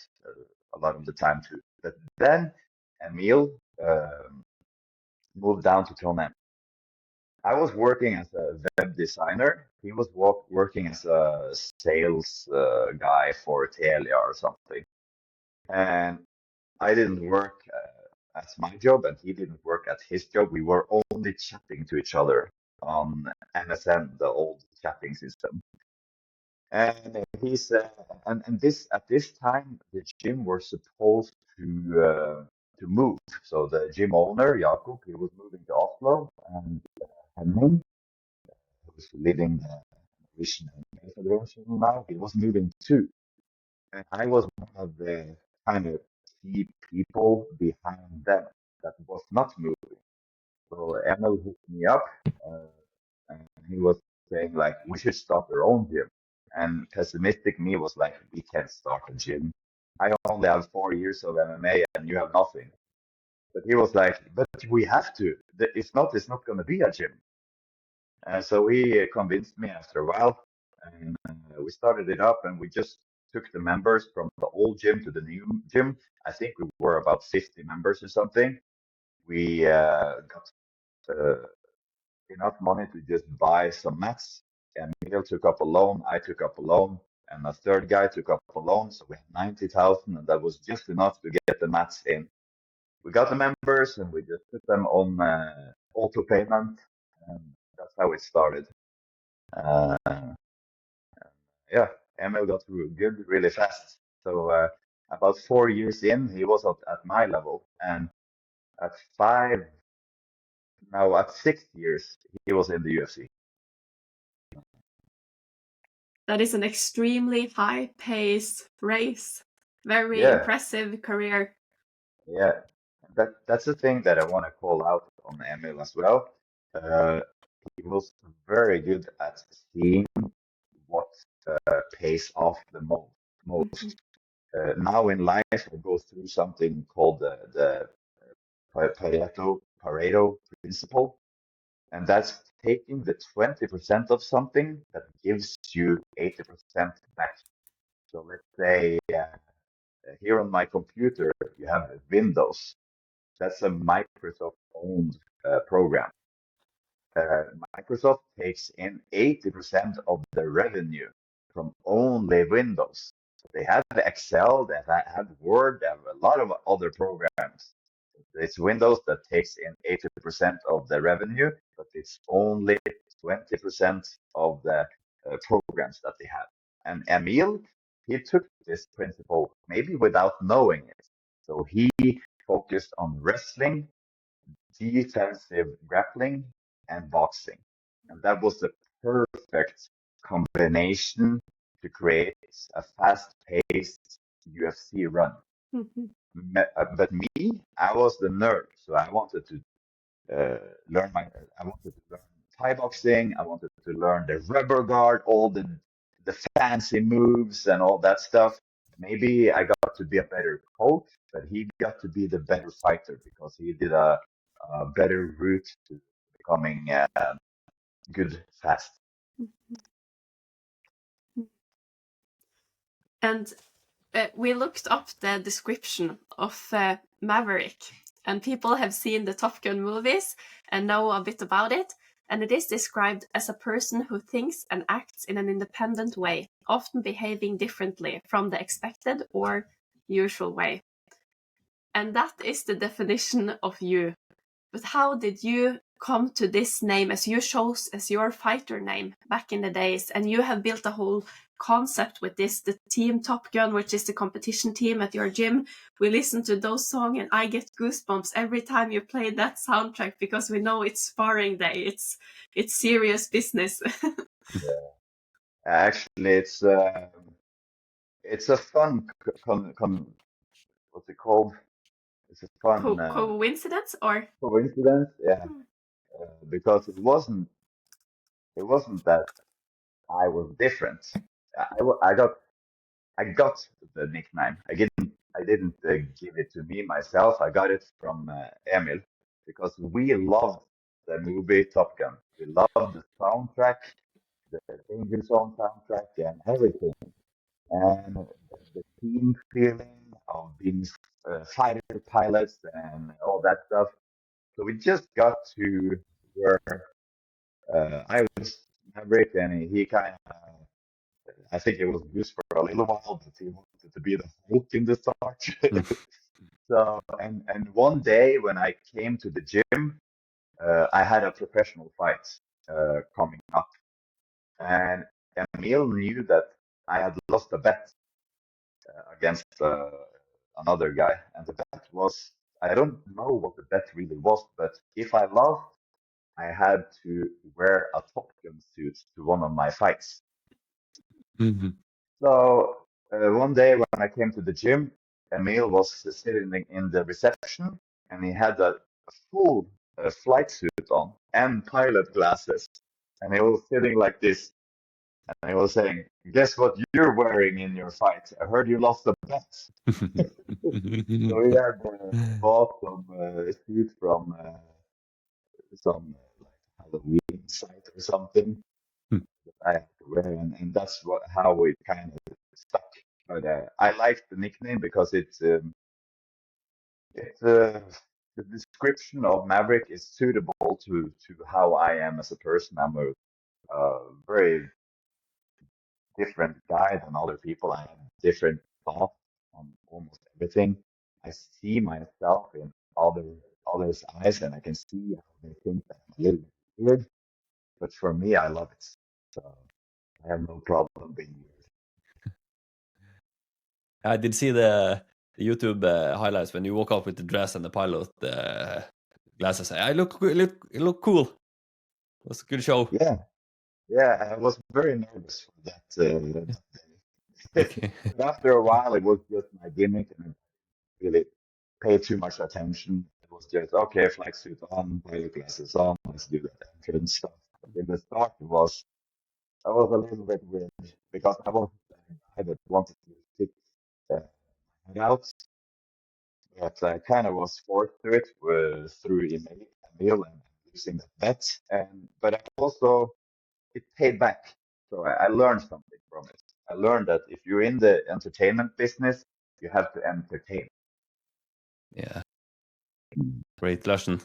a lot of the time too. But then Emil moved down to Trondheim I was working as a web designer. He was working as a sales guy for Telia or something. And I didn't work at my job, and he didn't work at his job. We were only chatting to each other on MSN, the old chatting system. And he's and this at this time the gym were supposed to move. So the gym owner Jakob, he was moving to Oslo, and Henning, who was leading the Norwegian MMA Federation now, he was moving too. And I was one of the kind of key people behind them that was not moving. So Emil hooked me up, and he was saying like, we should start our own gym. And pessimistic me was like, we can't start a gym. I only have 4 years of MMA and you have nothing. But he was like, but we have to. It's not going to be a gym. And so he convinced me after a while, and we started it up, and we just took the members from the old gym to the new gym. I think we were about 50 members or something. We got enough money to just buy some mats. And Emil took up a loan, I took up a loan, and a third guy took up a loan. So we had 90,000, and that was just enough to get the mats in. We got the members, and we just put them on auto payment, and that's how it started. Uh, yeah, Emil got good really fast. So about 4 years in, he was at my level, and at five, now at 6 years, he was in the UFC. That is an extremely high-paced race. Very Yeah, impressive career. yeah. That's the thing that I want to call out on Emil as well. Uh, he was very good at seeing what pays off the most. Now in life, I go through something called the Pareto principle, and that's taking the 20% of something that gives you 80% back. So let's say here on my computer, you have Windows. That's a Microsoft-owned program. Microsoft takes in 80% of the revenue from only Windows. So they have Excel, they have Word, they have a lot of other programs. It's Windows that takes in 80% of the revenue, but it's only 20% of the programs that they have. And Emil, he took this principle maybe without knowing it. So he focused on wrestling, defensive grappling, and boxing. And that was the perfect combination to create a fast-paced UFC run. But me, I was the nerd, so I wanted to I wanted to learn Thai boxing. I wanted to learn the rubber guard, all the fancy moves and all that stuff. Maybe I got to be a better coach, but he got to be the better fighter because he did a better route to becoming good fast. And we looked up the description of Maverick, and people have seen the Top Gun movies and know a bit about it. And it is described as a person who thinks and acts in an independent way, often behaving differently from the expected or usual way. And that is the definition of you. But how did you come to this name as you chose as your fighter name back in the days? And you have built a whole concept with this, the team Top Gun, which is the competition team at your gym. We listen to those songs and I get goosebumps every time you play that soundtrack because we know it's sparring day. It's serious business. Yeah. Actually, it's a fun what's it called? It's a fun Coincidence or coincidence, yeah. Because it wasn't that I was different. I got the nickname. I didn't give it to me myself. I got it from Emil because we loved the movie Top Gun. We loved the soundtrack, the Danger Zone soundtrack, and everything. And the team feeling of being fighter pilots and all that stuff. So we just got to where I was Maverick, and he kind of, I think it was used for a little while, but he wanted to be the Hulk in the start. So, and one day when I came to the gym, I had a professional fight coming up, and Emil knew that I had lost a bet against another guy, and the bet was, I don't know what the bet really was, but if I lost, I had to wear a Top Gun suit to one of my fights. So one day when I came to the gym, Emil was sitting in the reception, and he had a full flight suit on and pilot glasses, and he was sitting like this, and he was saying, "Guess what you're wearing in your fight? I heard you lost a bet." So he had bought some suit from some like Halloween site or something. I have to wear, and that's how it kind of stuck. But I like the nickname because the description of Maverick is suitable to how I am as a person. I'm a very different guy than other people. I have different thoughts on almost everything. I see myself in others' eyes, and I can see how they think that I'm a little bit weird. But for me, I love it. So I have no problem being weird. I did see the YouTube highlights when you woke up with the dress and the pilot glasses. I look cool. It was a good show. Yeah, yeah. I was very nervous for that day. Okay. But after a while, it was just my gimmick, and I really paid too much attention. It was just okay, flag suit on, pilot glasses on, let's do that entrance stuff. But in the start, I was a little bit weird because I was the guy that wanted to stick uh, my head out, but I kind of was forced to it through Emil and losing that bet. And but I also it paid back, so I learned something from it. I learned that if you're in the entertainment business, you have to entertain. Yeah. Great lesson.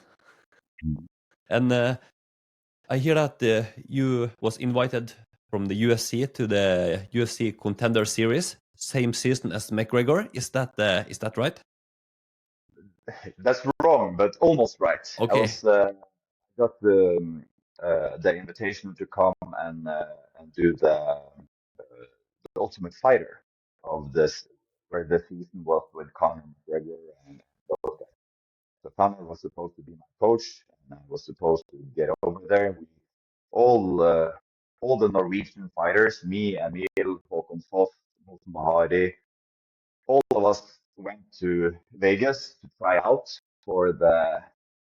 And I hear that you was invited from the UFC to the UFC Contender Series, same season as McGregor. Is that right? That's wrong, but almost right. I Okay. was got the invitation to come and do the Ultimate Fighter of this, where the season was with Conor McGregor and those guys. So Conor was supposed to be my coach, and I was supposed to get over there. We all the Norwegian fighters, me, Emil, Håkon Foss, Morten Bahari, all of us went to Vegas to try out for the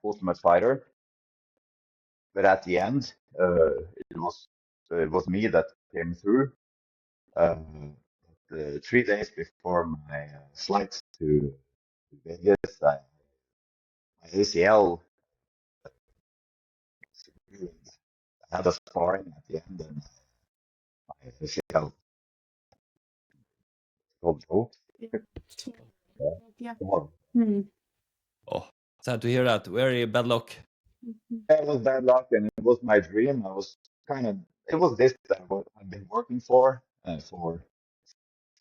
Ultimate Fighter. But at the end, it was me that came through. Uh, 3 days before my flight to Vegas, my ACL I had a sparring at the end, and my ACL got broke. Yeah. Well, Oh, sad to hear that. Very bad luck. it was bad luck, and it was my dream. It was this that I've been working for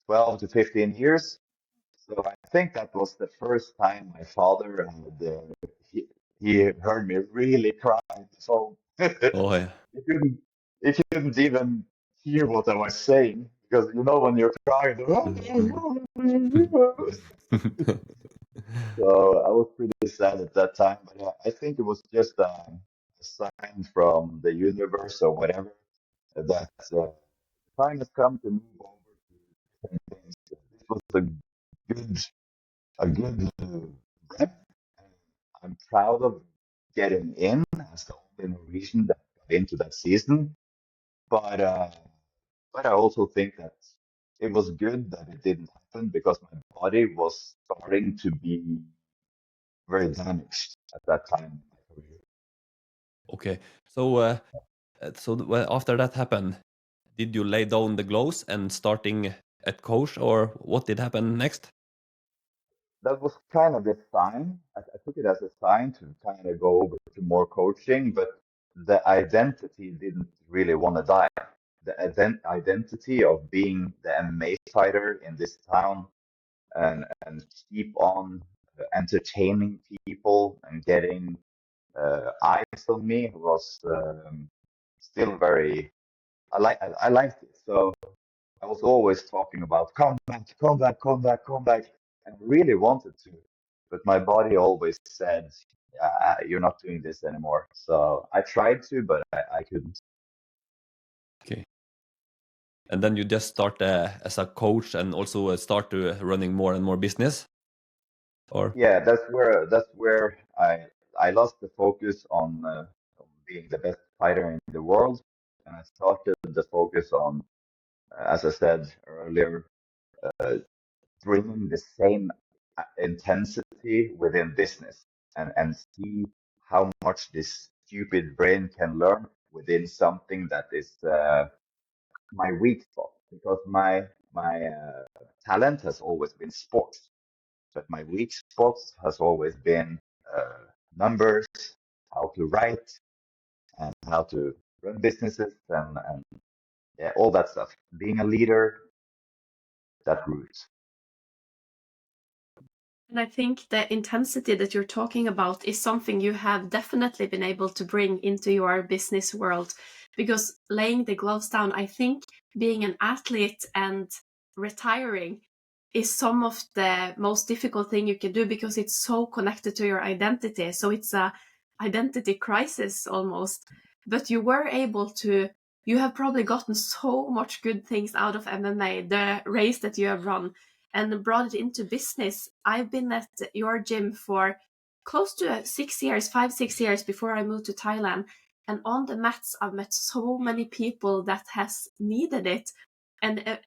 12 to 15 years. So I think that was the first time my father he heard me really cry on the phone. Oh yeah. he couldn't he couldn't even hear what I was saying because when you're crying. So I was pretty sad at that time, but I think it was just a sign from the universe or whatever that time has come to move over to different things. This was a good rep. I'm proud of getting in as the only Norwegian that got into that season, but I also think that it was good that it didn't happen because my body was starting to be very damaged at that time in my career. Okay. So after that happened, did you lay down the gloves and starting at coach, or what did happen next? That was kind of the sign. I took it as a sign to kind of go over to more coaching, but the identity didn't really want to die. The identity of being the MMA fighter in this town and keep on entertaining people and getting eyes on me was still very. I liked it. So I was always talking about come back, come back, come back, come back, and really wanted to, but my body always said, "You're not doing this anymore." So I tried to, but I couldn't. Okay. And then you just start as a coach and also start to running more and more business, or Yeah, that's where I lost the focus on being the best fighter in the world, and I started the focus on, as I said earlier, bringing the same intensity within business and see how much this stupid brain can learn within something that is my weak spot. Because my talent has always been sports, but my weak spots has always been numbers, how to write, and how to run businesses, and yeah, all that stuff. Being a leader, that route. And I think the intensity that you're talking about is something you have definitely been able to bring into your business world. Because laying the gloves down, I think being an athlete and retiring is some of the most difficult thing you can do, because it's so connected to your identity. So it's a identity crisis almost. But you were able to, you have probably gotten so much good things out of MMA, the race that you have run, and brought it into business. I've been at your gym for close to 6 years, 5, 6 years before I moved to Thailand. And on the mats, I've met so many people that has needed it. And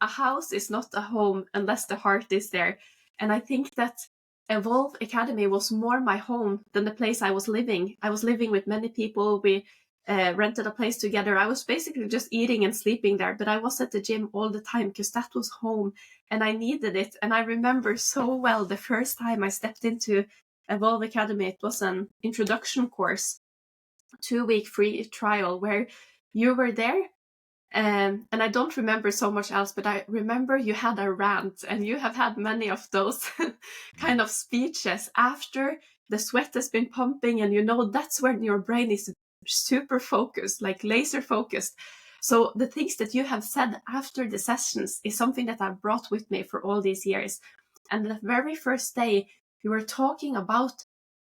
a house is not a home unless the heart is there. And I think that Evolve Academy was more my home than the place I was living. I was living with many people. We rented a place together. I was basically just eating and sleeping there, but I was at the gym all the time because that was home and I needed it. And I remember so well the first time I stepped into Evolve Academy. It was an introduction course, 2-week free trial where you were there. And I don't remember so much else, but I remember you had a rant, and you have had many of those kind of speeches after the sweat has been pumping, and that's when your brain is super focused, like laser focused. So the things that you have said after the sessions is something that I've brought with me for all these years. And the very first day you were talking about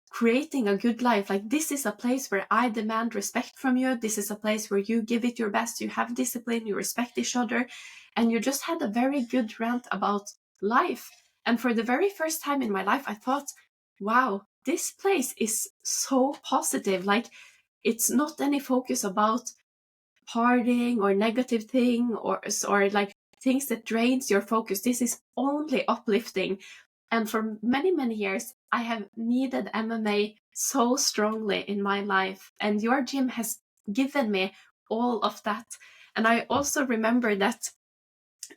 creating a good life, like this is a place where I demand respect from you, this is a place where you give it your best, you have discipline, you respect each other, and you just had a very good rant about life. And for the very first time in my life, I thought, wow, this place is so positive. Like, it's not any focus about partying or negative thing or like things that drains your focus. This is only uplifting. And for many, many years, I have needed MMA so strongly in my life. And your gym has given me all of that. And I also remember that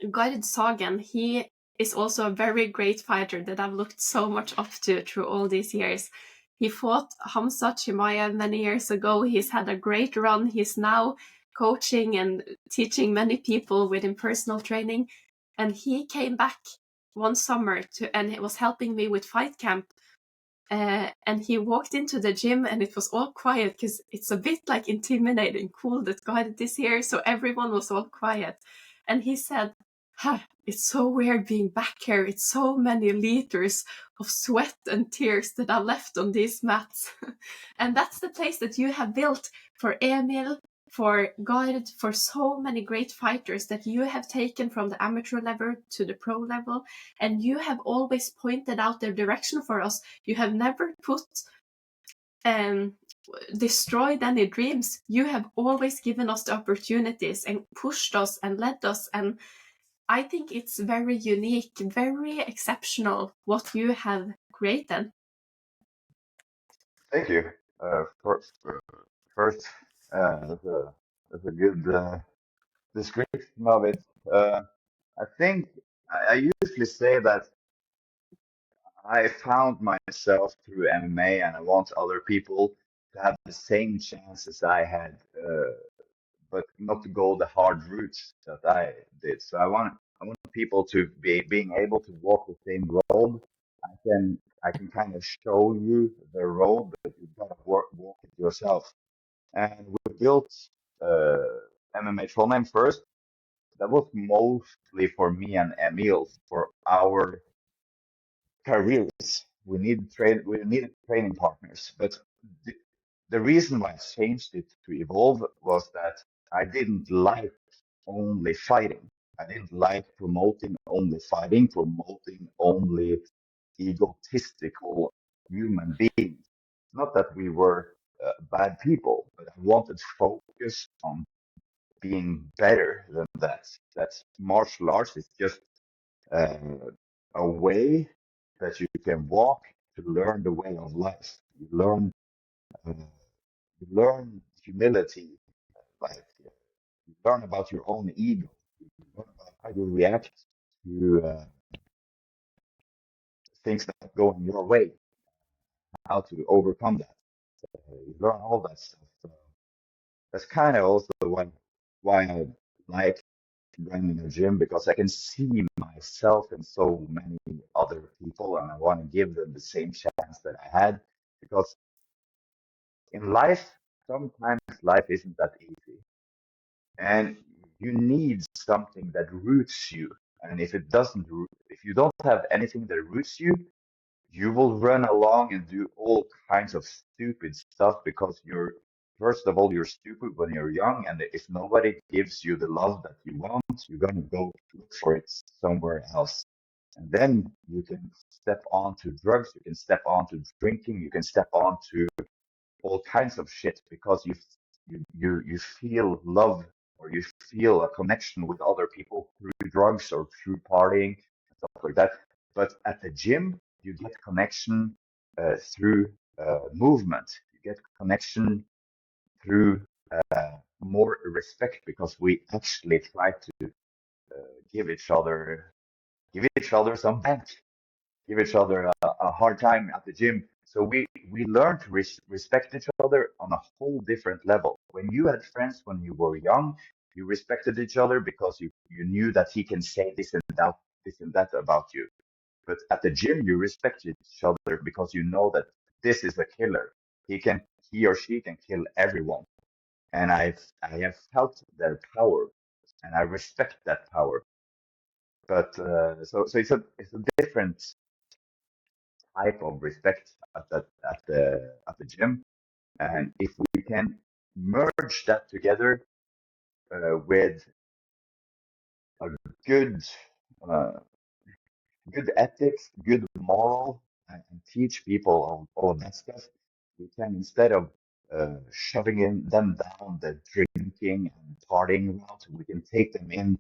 Guided Sagen, he is also a very great fighter that I've looked so much up to through all these years. He fought Hamza Chimaev many years ago. He's had a great run. He's now coaching and teaching many people within personal training. And he came back one summer and he was helping me with fight camp. And he walked into the gym and it was all quiet because it's a bit like intimidating, cool that God is here. So everyone was all quiet. And he said, it's so weird being back here. It's so many liters of sweat and tears that are left on these mats. And that's the place that you have built for Emil, for God, for so many great fighters that you have taken from the amateur level to the pro level. And you have always pointed out their direction for us. You have never destroyed any dreams. You have always given us the opportunities and pushed us and led us. And I think it's very unique, very exceptional what you have created. Thank you. First, that's a good description of it. I think I usually say that I found myself through MMA, and I want other people to have the same chance as I had, but not to go the hard routes that I did. So I want people to be being able to walk the same road. I can kind of show you the road, but you've got to walk it yourself. And we built uh, MMA Trondheim first. That was mostly for me and Emil for our careers. We needed training partners, but the, the reason why I changed it to evolve was that I didn't like only fighting. I didn't like promoting only fighting, promoting only egotistical human beings. Not that we were bad people, but I wanted focus on being better than that. That martial arts is just uh, a way that you can walk to learn the way of life. Uh, you learn humility, like you learn about your own ego, you learn about how you react to things that go in your way, how to overcome that. You learn all that stuff. So that's kind of also why I like running a gym, because I can see myself in so many other people, and I want to give them the same chance that I had. Because in life, sometimes life isn't that easy, and you need something that roots you. And if it doesn't, if you don't have anything that roots you, you will run along and do all kinds of stupid stuff because first of all, you're stupid when you're young. And if nobody gives you the love that you want, you're going to go look for it somewhere else. And then you can step onto drugs, you can step onto drinking, you can step onto all kinds of shit because you feel love, or you feel a connection with other people through drugs or through partying and stuff like that. But at the gym, you get connection through movement. You get connection through more respect, because we actually try to give each other some bank, give each other a hard time at the gym. So we learn to respect each other on a whole different level. When you had friends when you were young, you respected each other because you knew that he can say this and that about you. But at the gym, you respect each other because you know that this is a killer. He or she can kill everyone. And I have felt their power, and I respect that power. But so it's a different type of respect at the gym. And if we can merge that together with a good uh, good ethics, good moral, and teach people all of that stuff, we can, instead of shoving them down the drinking and partying route, we can take them in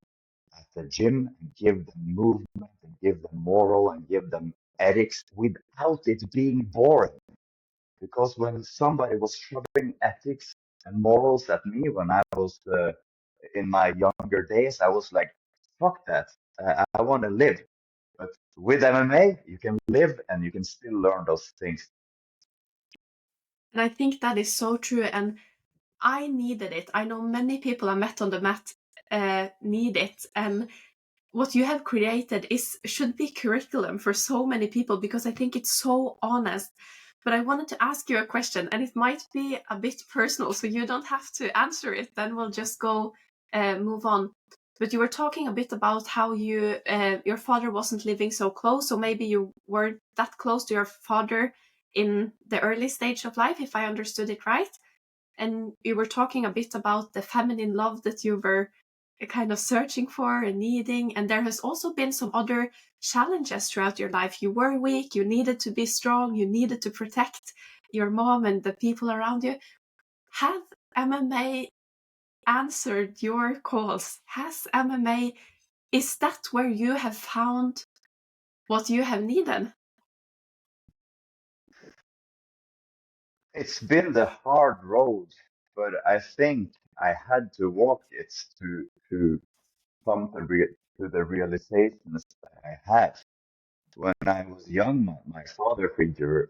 at the gym and give them movement and give them moral and give them ethics without it being boring. Because when somebody was shoving ethics and morals at me when I was in my younger days, I was like, fuck that. I want to live. But with MMA, you can live and you can still learn those things. And I think that is so true. And I needed it. I know many people I met on the mat need it. And what you have created should be curriculum for so many people, because I think it's so honest. But I wanted to ask you a question, and it might be a bit personal, so you don't have to answer it. Then we'll just go move on. But you were talking a bit about how your father wasn't living so close, so maybe you weren't that close to your father in the early stage of life, if I understood it right. And you were talking a bit about the feminine love that you were kind of searching for and needing. And there has also been some other challenges throughout your life. You were weak, you needed to be strong, you needed to protect your mom and the people around you. Have MMA answered your calls? Is that where you have found what you have needed? It's been the hard road, but I think I had to walk it to come to the realizations that I had. When I was young, my father figure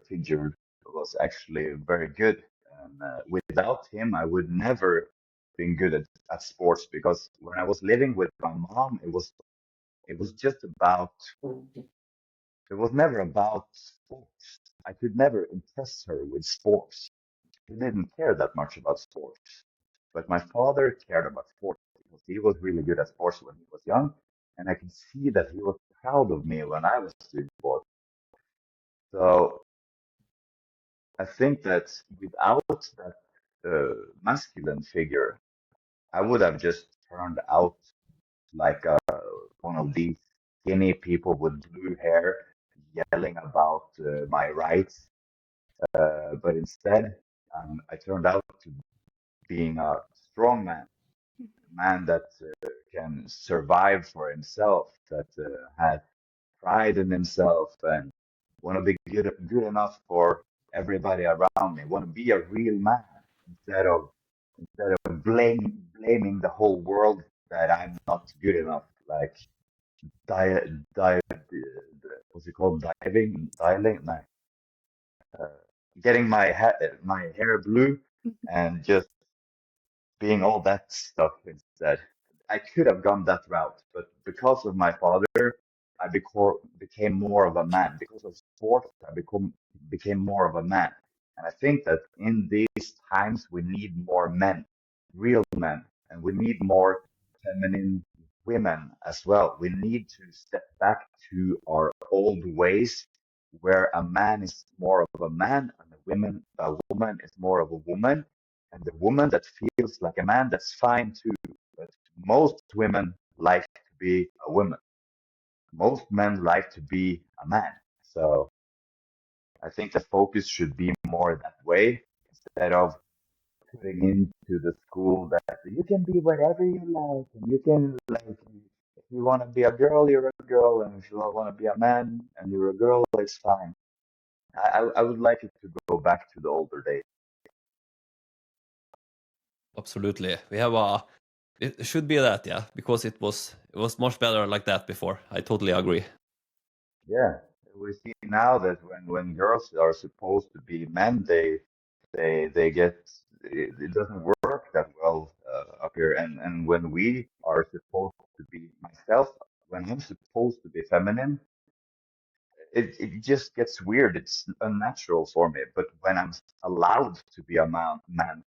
was actually very good. And without him, I would never been good at sports, because when I was living with my mom, it was just about it was never about sports. I could never impress her with sports. He didn't care that much about sports. But my father cared about sports because he was really good at sports when he was young. And I can see that he was proud of me when I was doing sports. So I think that without that masculine figure, I would have just turned out like one of these skinny people with blue hair yelling about my rights. But instead, I turned out to being a strong man, a man that can survive for himself, that has pride in himself and want to be good enough for everybody around me. Want to be a real man instead of blaming the whole world that I'm not good enough. Like dive, what's it called? Dialing, no, uh, getting my hair blue and just being all that stuff instead. I could have gone that route, but because of my father, became more of a man. Because of sports, became more of a man. And I think that in these times, we need more men, real men, and we need more feminine women as well. We need to step back to our old ways, where a man is more of a man and a woman is more of a woman, and the woman that feels like a man, that's fine too. But most women like to be a woman. Most men like to be a man. So I think the focus should be more that way, instead of putting into the school that you can be whatever you like, and you can, like, if you want to be a girl, you're a girl, and if you want to be a man and you're a girl, it's fine. I would like it to go back to the older days. Absolutely. We have a it should be that, yeah, because it was much better like that before. I totally agree. Yeah, we see now that when girls are supposed to be men, they get it doesn't work that well up here. And when we are supposed to be myself, when I'm supposed to be feminine, it just gets weird. It's unnatural for me. But when I'm allowed to be a man,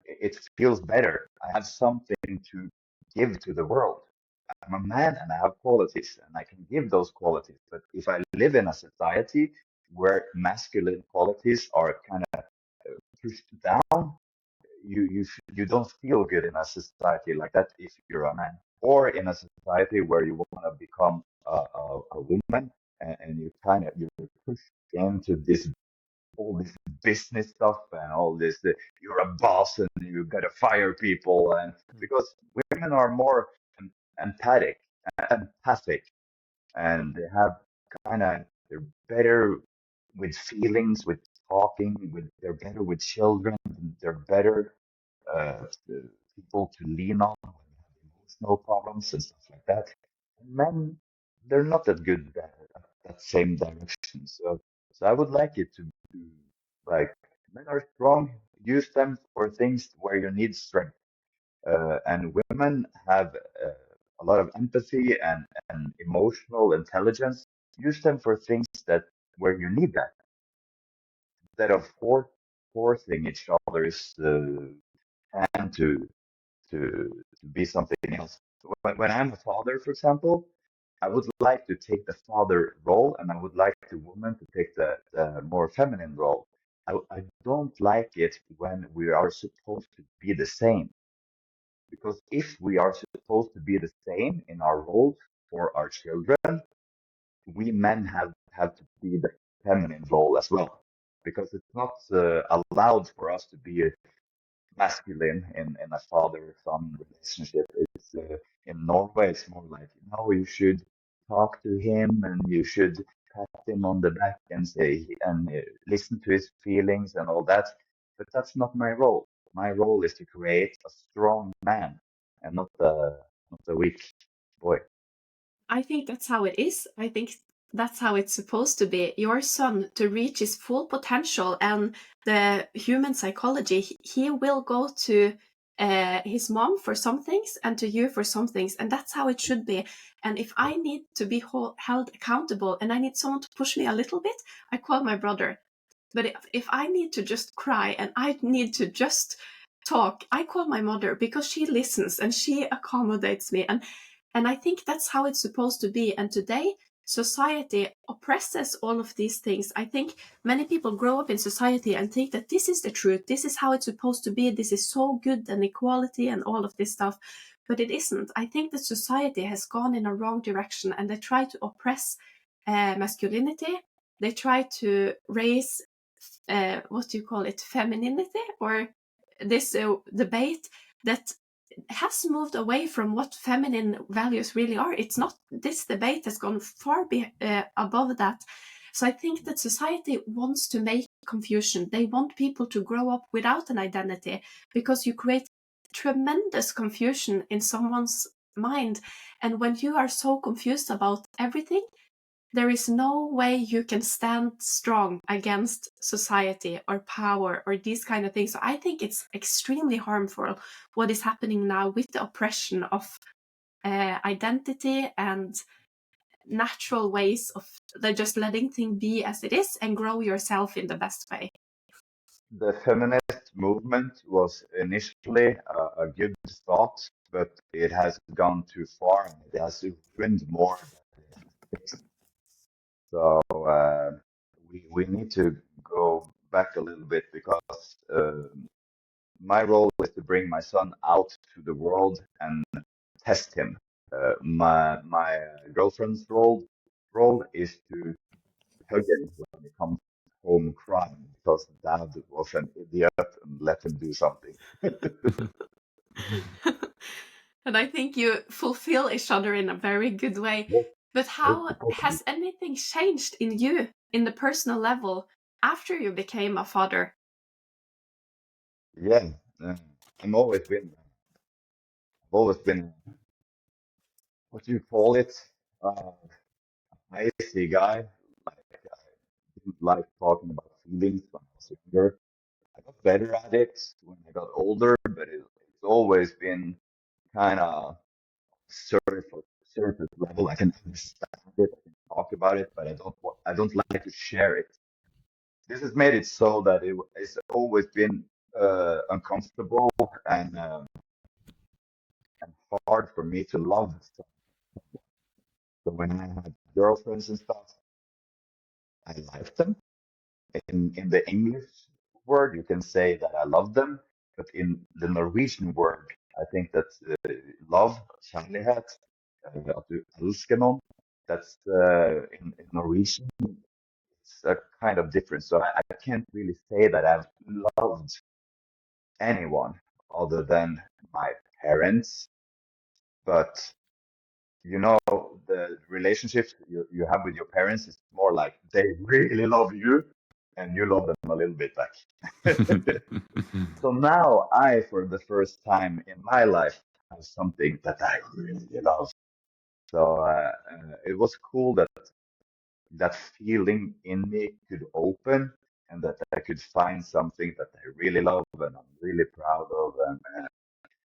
it feels better. I have something to give to the world. I'm a man and I have qualities and I can give those qualities. But if I live in a society where masculine qualities are kind of pushed down, you don't feel good in a society like that if you're a man, or in a society where you want to become a woman, and you're pushed into this all this business stuff and all this you're a boss and you gotta fire people, and because women are more empathic empathic, and they have they're better with feelings, with talking, they're better with children, they're better people to lean on when you have emotional problems and stuff like that. And men, they're not that good at that same direction. So I would like it to be like, men are strong, use them for things where you need strength. And women have a lot of empathy and emotional intelligence. Use them for things that where you need that, instead of forcing each other's hand to be something else. When I'm a father, for example, I would like to take the father role, and I would like the woman to take the more feminine role. I don't like it when we are supposed to be the same, because if we are supposed to be the same in our roles for our children, we men have to be the feminine role as well, because it's not allowed for us to be masculine in a father-son relationship. It's in Norway, it's more like, no, you should talk to him and you should pat him on the back and say and listen to his feelings and all that. But that's not my role. My role is to create a strong man and not a weak boy. I think that's how it is. I think that's how it's supposed to be. Your son, to reach his full potential and the human psychology, he will go to his mom for some things and to you for some things, and that's how it should be. And if I need to be held accountable and I need someone to push me a little bit, I call my brother. But if I need to just cry and I need to just talk, I call my mother, because she listens and she accommodates me. And I think that's how it's supposed to be. And today, society oppresses all of these things. I think many people grow up in society and think that this is the truth, this is how it's supposed to be, this is so good, and equality and all of this stuff. But it isn't. I think that society has gone in a wrong direction, and they try to oppress masculinity. They try to raise, what do you call it, femininity, or this debate that has moved away from what feminine values really are. It's not, this debate has gone far above that. So I think that society wants to make confusion. They want people to grow up without an identity, because you create tremendous confusion in someone's mind. And when you are so confused about everything, there is no way you can stand strong against society or power or these kind of things. So I think it's extremely harmful what is happening now with the oppression of identity and natural ways of just letting things be as it is and grow yourself in the best way. The feminist movement was initially a good thought, but it has gone too far and it has ruined more than it has fixed. So we need to go back a little bit, because my role is to bring my son out to the world and test him. My girlfriend's role is to hug him when he comes home crying because dad was an idiot and let him do something. And I think you fulfill each other in a very good way. Yes, But it's how supposed to be. has anything changed in you in the personal level after you became a father? Yeah, uh, I've always been, what do you call it? Uh, icy guy. Like I didn't like talking about feelings when I was younger. I got better at it when I got older, but it's always been kind of surface surface level. I can understand it, I can talk about it, but I don't like to share it. This has made it so that it's always been uncomfortable and hard for me to love. So when I had girlfriends and stuff, I liked them. In the English word, you can say that I love them, but in the Norwegian word, I think that love, kjærlighet, at du elsker noen, that's in Norwegian, it's a kind of different. So I can't really say that I've loved anyone other than my parents, but you know, the relationships you have with your parents is more like they really love you and you love them a little bit back. So now I, for the first time in my life, have something that I really love. So it was cool that that feeling in me could open and that I could find something that I really love and I'm really proud of. And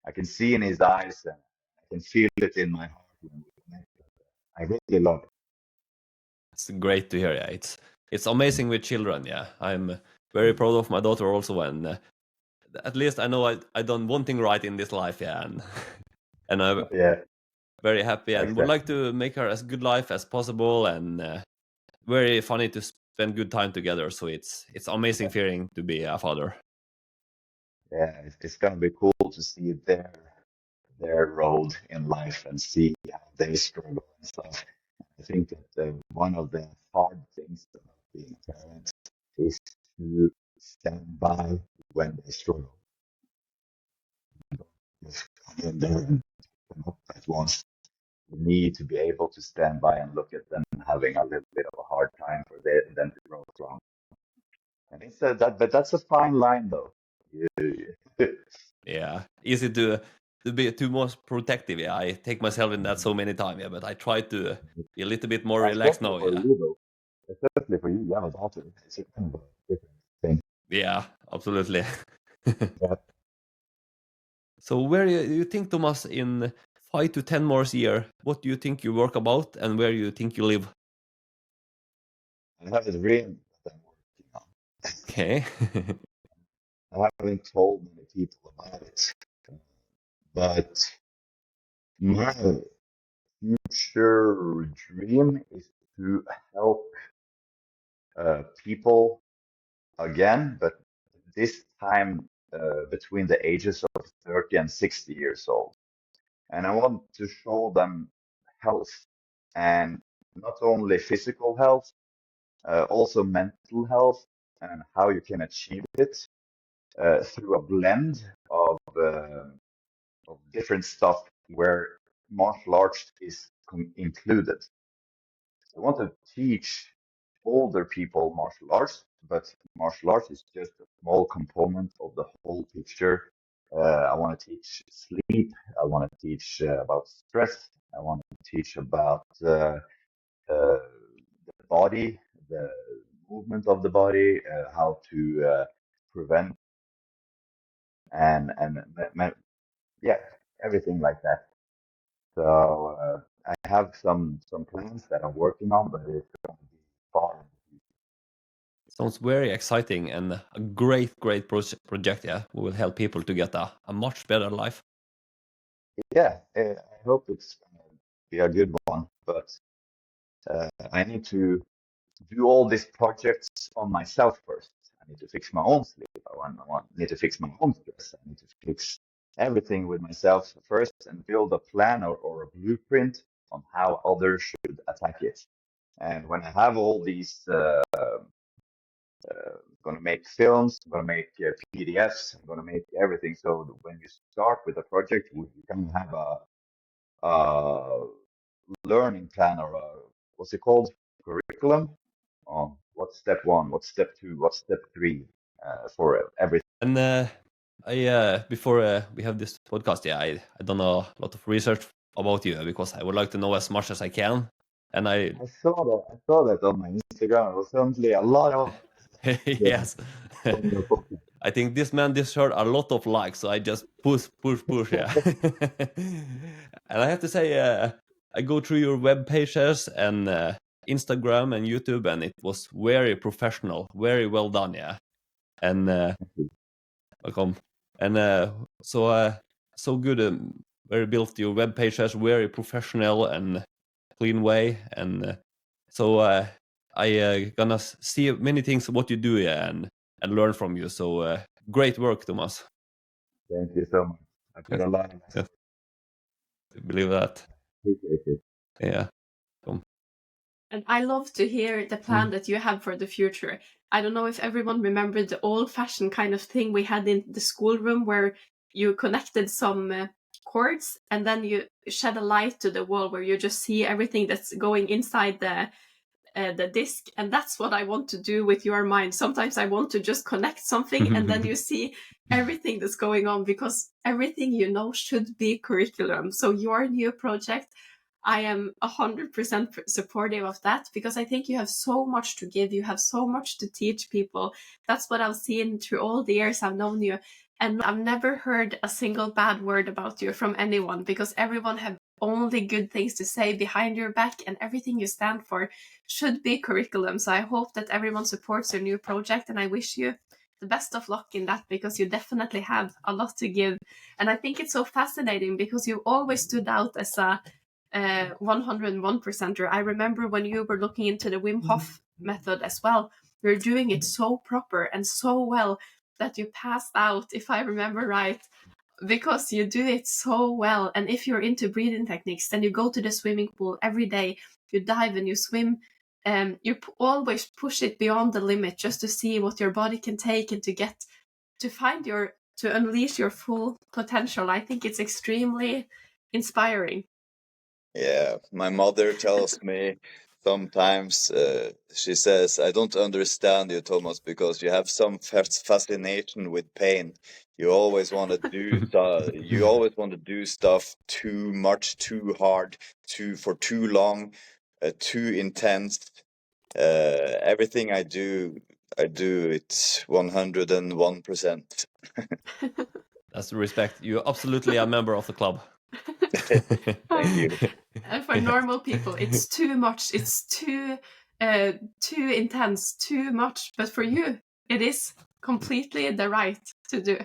I can see in his eyes and I can feel it in my heart when we connect. I really love it. It's great to hear. Yeah, it's amazing with children. Yeah, I'm very proud of my daughter also, and at least I know I done one thing right in this life. Yeah, and and I'm Yeah, very happy and would exactly. like to make her as good life as possible, and very funny to spend good time together. So it's amazing Yeah, feeling to be a father. yeah. It's gonna be cool to see their road in life and see how they struggle and stuff. I think that one of the hard things about being a parent is to stand by when they struggle. Just come in there and pick them up at once. You need to be able to stand by and look at them having a little bit of a hard time for them to grow strong. And but that's a fine line though. You, Yeah, easy to to be too much protective. Yeah, I take myself in that so many times. Yeah, but I try to be a little bit more relaxed Especially now. for Yeah, you, though. Especially for you, you have a daughter. It's a kind of a different thing. yeah, absolutely. Yeah. So where you think, Thomas, in 5 to 10 more years, what do you think you work about, and where you think you live? I have a dream that I'm working on. Okay. I haven't told many people about it, but my future dream is to help people again, but this time between the ages of 30 and 60 years old. And I want to show them health, and not only physical health, also mental health, and how you can achieve it through a blend of different stuff where martial arts is included. I want to teach older people martial arts, but martial arts is just a small component of the whole picture. I want to teach sleep. I want to teach about stress. I want to teach about the body, the movement of the body, how to prevent and yeah, everything like that. So I have some plans that I'm working on, but it's going to be far. Sounds very exciting and a great project. Yeah, we will help people to get a much better life. Yeah, I hope it's going to be a good one, but I need to do all these projects on myself first. I need to fix my own sleep. Need to fix my own stress. I need to fix everything with myself first and build a plan or a blueprint on how others should attack it. And when I have all these, going to make films, I'm going to make PDFs, I'm going to make everything. So when you start with a project, you can have a learning plan or what's it called? Curriculum on what's step one, what's step two, what's step three for everything. And I before we have this podcast, yeah, I done a lot of research about you because I would like to know as much as I can. And I I saw that on my Instagram. It was certainly a lot of yes, on your podcast. I think this man deserved a lot of likes, so I just push, yeah. And I have to say, I go through your web pages and Instagram and YouTube, and it was very professional, very well done, yeah. And welcome. And so good, very built your web pages, very professional and clean way, and so I gonna see many things what you do, yeah, and learn from you. So great work, Thomas. Thank you so much. I put Yes, a lot of yes, I believe that. appreciate it. Yeah. Come. And I love to hear the plan that you have for the future. I don't know if everyone remembered the old-fashioned kind of thing we had in the schoolroom where you connected some cords and then you shed a light to the wall where you just see everything that's going inside the disc, and that's what I want to do with your mind. Sometimes I want to just connect something and then you see everything that's going on, because everything you know should be curriculum. So your new project, I am 100% supportive of that, because I think you have so much to give. You have so much to teach people. That's what I've seen through all the years I've known you. And I've never heard a single bad word about you from anyone, because everyone have only good things to say behind your back, and everything you stand for should be curriculum. So I hope that everyone supports your new project, and I wish you the best of luck in that, because you definitely have a lot to give. And I think it's so fascinating because you always stood out as a 101%er. I remember when you were looking into the Wim Hof method as well, you're doing it so proper and so well that you passed out, if I remember right, because you do it so well. And if you're into breathing techniques, then you go to the swimming pool every day, you dive and you swim, you always push it beyond the limit just to see what your body can take and to unleash your full potential. I think it's extremely inspiring. Yeah, my mother tells me sometimes she says, I don't understand you, Thomas, because you have some fascination with pain. You always want to do stuff too much, too hard, for too long, too intense. Everything I do it 101%. That's the respect. You're absolutely a member of the club. Thank you. And for normal people, it's too much. It's too intense, too much. But for you, it is completely the right to do.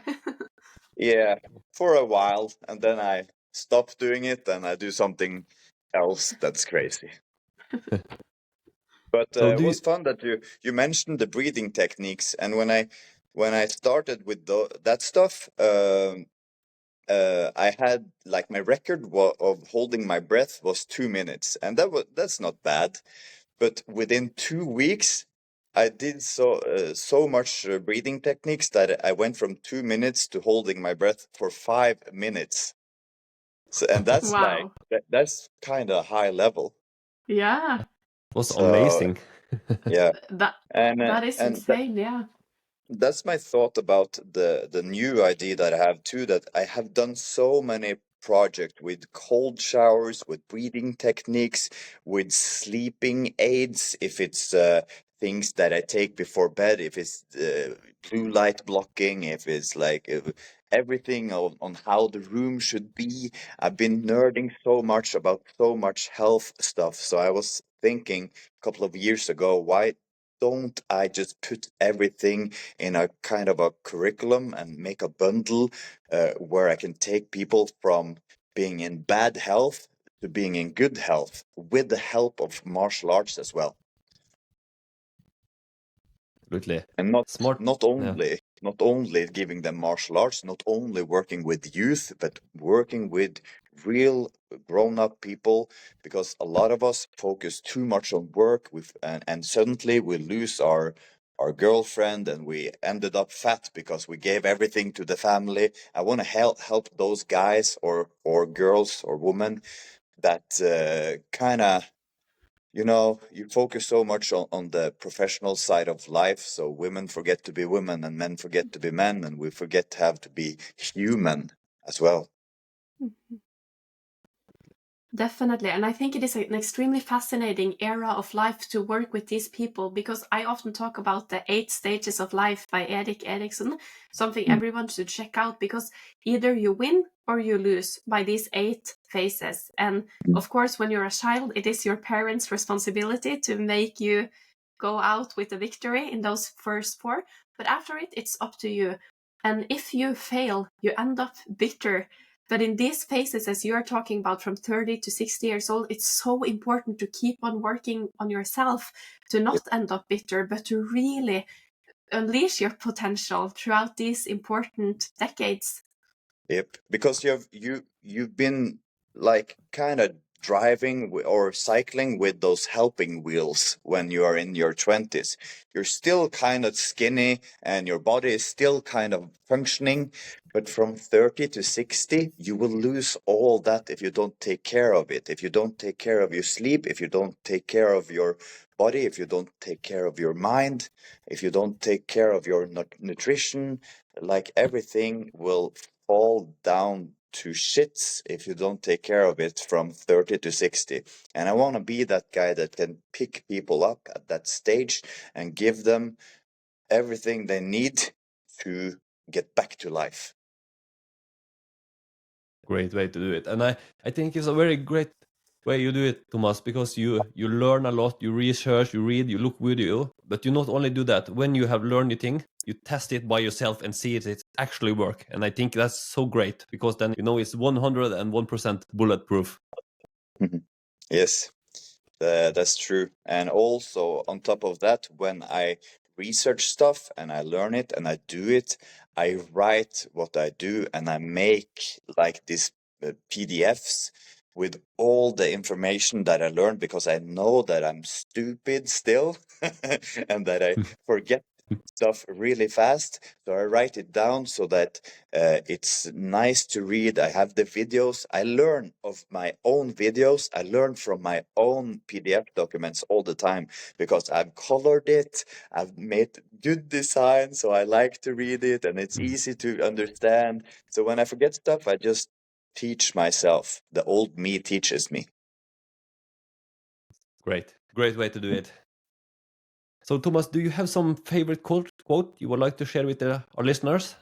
Yeah, for a while, and then I stop doing it and I do something else that's crazy. But So it was fun that you mentioned the breathing techniques, and when I started with that stuff, I had like my record of holding my breath was 2 minutes, and that's not bad. But within 2 weeks, I did so much breathing techniques that I went from 2 minutes to holding my breath for 5 minutes. So, and that's Wow. that's kind of high level. Yeah. was So amazing. yeah, That is and insane. Yeah. that's my thought about the new idea that I have too, that I have done so many projects with cold showers, with breathing techniques, with sleeping aids, if it's things that I take before bed, if it's blue light blocking, if it's like everything on how the room should be. I've been nerding so much about so much health stuff, so I was thinking a couple of years ago, why don't I just put everything in a kind of a curriculum and make a bundle where I can take people from being in bad health to being in good health with the help of martial arts as well. Absolutely. And not Smart. not only not only giving them martial arts, not only working with youth, but working with real grown-up people, because a lot of us focus too much on work and suddenly we lose our girlfriend and we ended up fat because we gave everything to the family. I want to help those guys or girls or women that kind of, you focus so much on the professional side of life, so women forget to be women and men forget to be men, and we forget to have to be human as well. Definitely. And I think it is an extremely fascinating era of life to work with these people, because I often talk about the 8 stages of life by Erik Erikson, something everyone should check out, because either you win or you lose by these 8 phases. And of course, when you're a child, it is your parents' responsibility to make you go out with a victory in those first 4. But after it, it's up to you. And if you fail, you end up bitter. But in these phases, as you're talking about, from 30 to 60 years old, it's so important to keep on working on yourself, to not end up bitter, but to really unleash your potential throughout these important decades. Yep, because you've been like kind of driving or cycling with those helping wheels when you are in your 20s. You're still kind of skinny and your body is still kind of functioning, but from 30 to 60, you will lose all that if you don't take care of it. If you don't take care of your sleep, if you don't take care of your body, if you don't take care of your mind, if you don't take care of your nutrition, like everything will fall down to shits if you don't take care of it from 30 to 60. And I want to be that guy that can pick people up at that stage and give them everything they need to get back to life. Great way to do it. And I think it's a very great way you do it, Thomas, because you learn a lot, you research, you read, you look video, but you not only do that. When you have learned a thing, you test it by yourself and see it actually work. And I think that's so great, because then it's 101% bulletproof. Yes, that's true. And also on top of that, when I research stuff and I learn it and I do it, I write what I do and I make like these PDFs with all the information that I learned, because I know that I'm stupid still and that I forget stuff really fast. So I write it down so that it's nice to read. I have the videos. I learn of my own videos. I learn from my own PDF documents all the time because I've colored it. I've made good design, so I like to read it and it's easy to understand. So when I forget stuff, I just teach myself. The old me teaches me. Great way to do it. So, Thomas, do you have some favorite quote you would like to share with our listeners?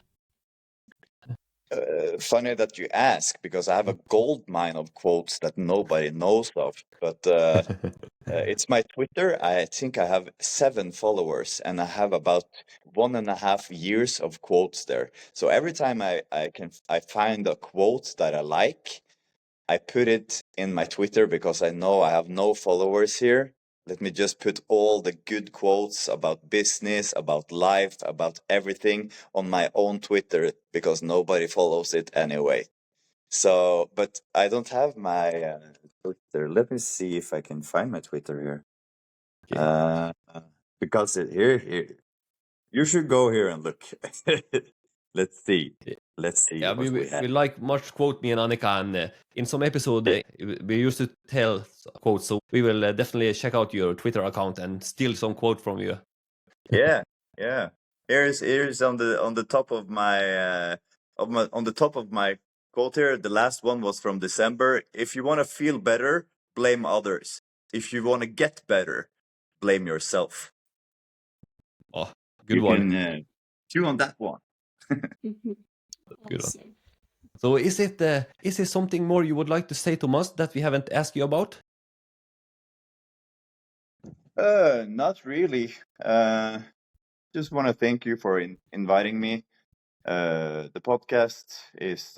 Funny that you ask, because I have a gold mine of quotes that nobody knows of. But it's my Twitter. I think I have 7 followers, and I have about 1.5 years of quotes there. So every time I find a quote that I like, I put it in my Twitter because I know I have no followers here. Let me just put all the good quotes about business, about life, about everything on my own Twitter because nobody follows it anyway. So, but I don't have my Twitter. Let me see if I can find my Twitter here. Okay. Because here, you should go here and look. Let's see. Let's see Yeah, what we have. we like much quote, me and Annika, and in some episode we used to tell quotes, so we will definitely check out your Twitter account and steal some quote from you. Yeah. Here's on the top of my on the top of my quote here. The last one was from December. If you want to feel better, blame others. If you want to get better, blame yourself. Oh, good one. Can chew on that one. Good one. So is it something more you would like to say, Thomas, that we haven't asked you about? Not really. Just want to thank you for inviting me. The podcast is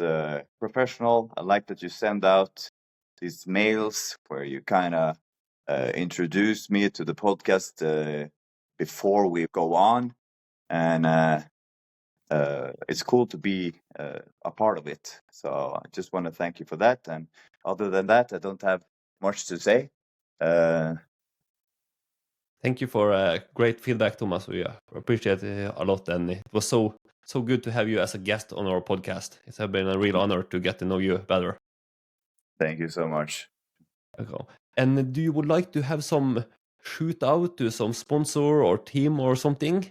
professional. I like that you send out these mails where you kind of introduce me to the podcast before we go on, and it's cool to be a part of it. So I just want to thank you for that. And other than that, I don't have much to say. Thank you for great feedback, Thomas. We appreciate it a lot, and it was so good to have you as a guest on our podcast. It's been a real honor to get to know you better. Thank you so much. Okay. And do you would like to have some shoot out to some sponsor or team or something?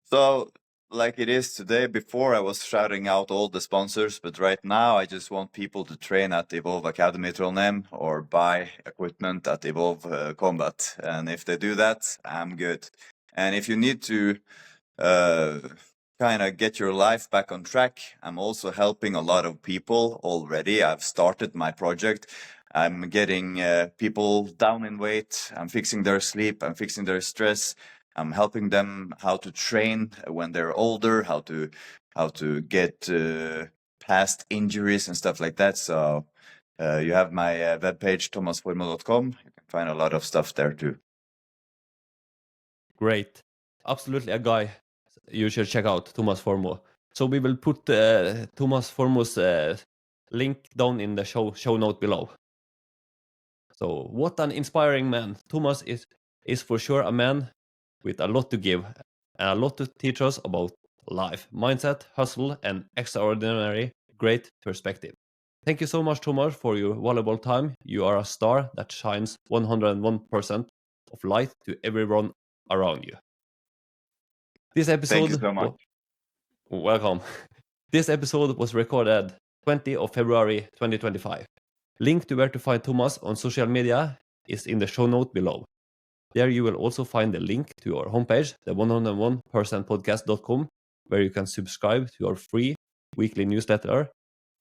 So, like it is today, before I was shouting out all the sponsors, but right now I just want people to train at Evolve Academy Trondheim or buy equipment at Evolve Combat. And if they do that, I'm good. And if you need to kind of get your life back on track, I'm also helping a lot of people already. I've started my project. I'm getting people down in weight. I'm fixing their sleep. I'm fixing their stress. I'm helping them how to train when they're older, how to get past injuries and stuff like that. So you have my webpage, thomasformo.com. You can find a lot of stuff there too. Great. Absolutely a guy you should check out, Thomas Formo. So we will put Thomas Formo's link down in the show note below. So what an inspiring man. Thomas is for sure a man with a lot to give and a lot to teach us about life, mindset, hustle, and extraordinary great perspective. Thank you so much, Thomas, for your valuable time. You are a star that shines 101% of light to everyone around you. This episode. Thank you so much. Welcome. This episode was recorded 20th of February 2025. Link to where to find Thomas on social media is in the show note below. There you will also find the link to our homepage, the101percentpodcast.com, where you can subscribe to our free weekly newsletter,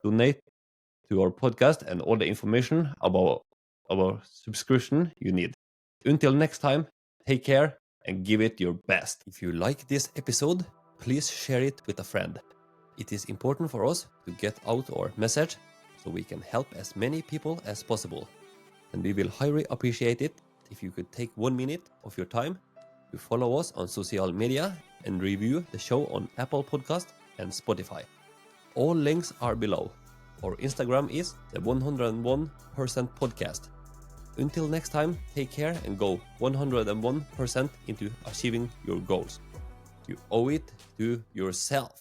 donate to our podcast, and all the information about our subscription you need. Until next time, take care and give it your best. If you like this episode, please share it with a friend. It is important for us to get out our message so we can help as many people as possible. And we will highly appreciate it if you could take 1 minute of your time to follow us on social media and review the show on Apple Podcast and Spotify. All links are below. Our Instagram is the 101% podcast. Until next time, take care and go 101% into achieving your goals. You owe it to yourself.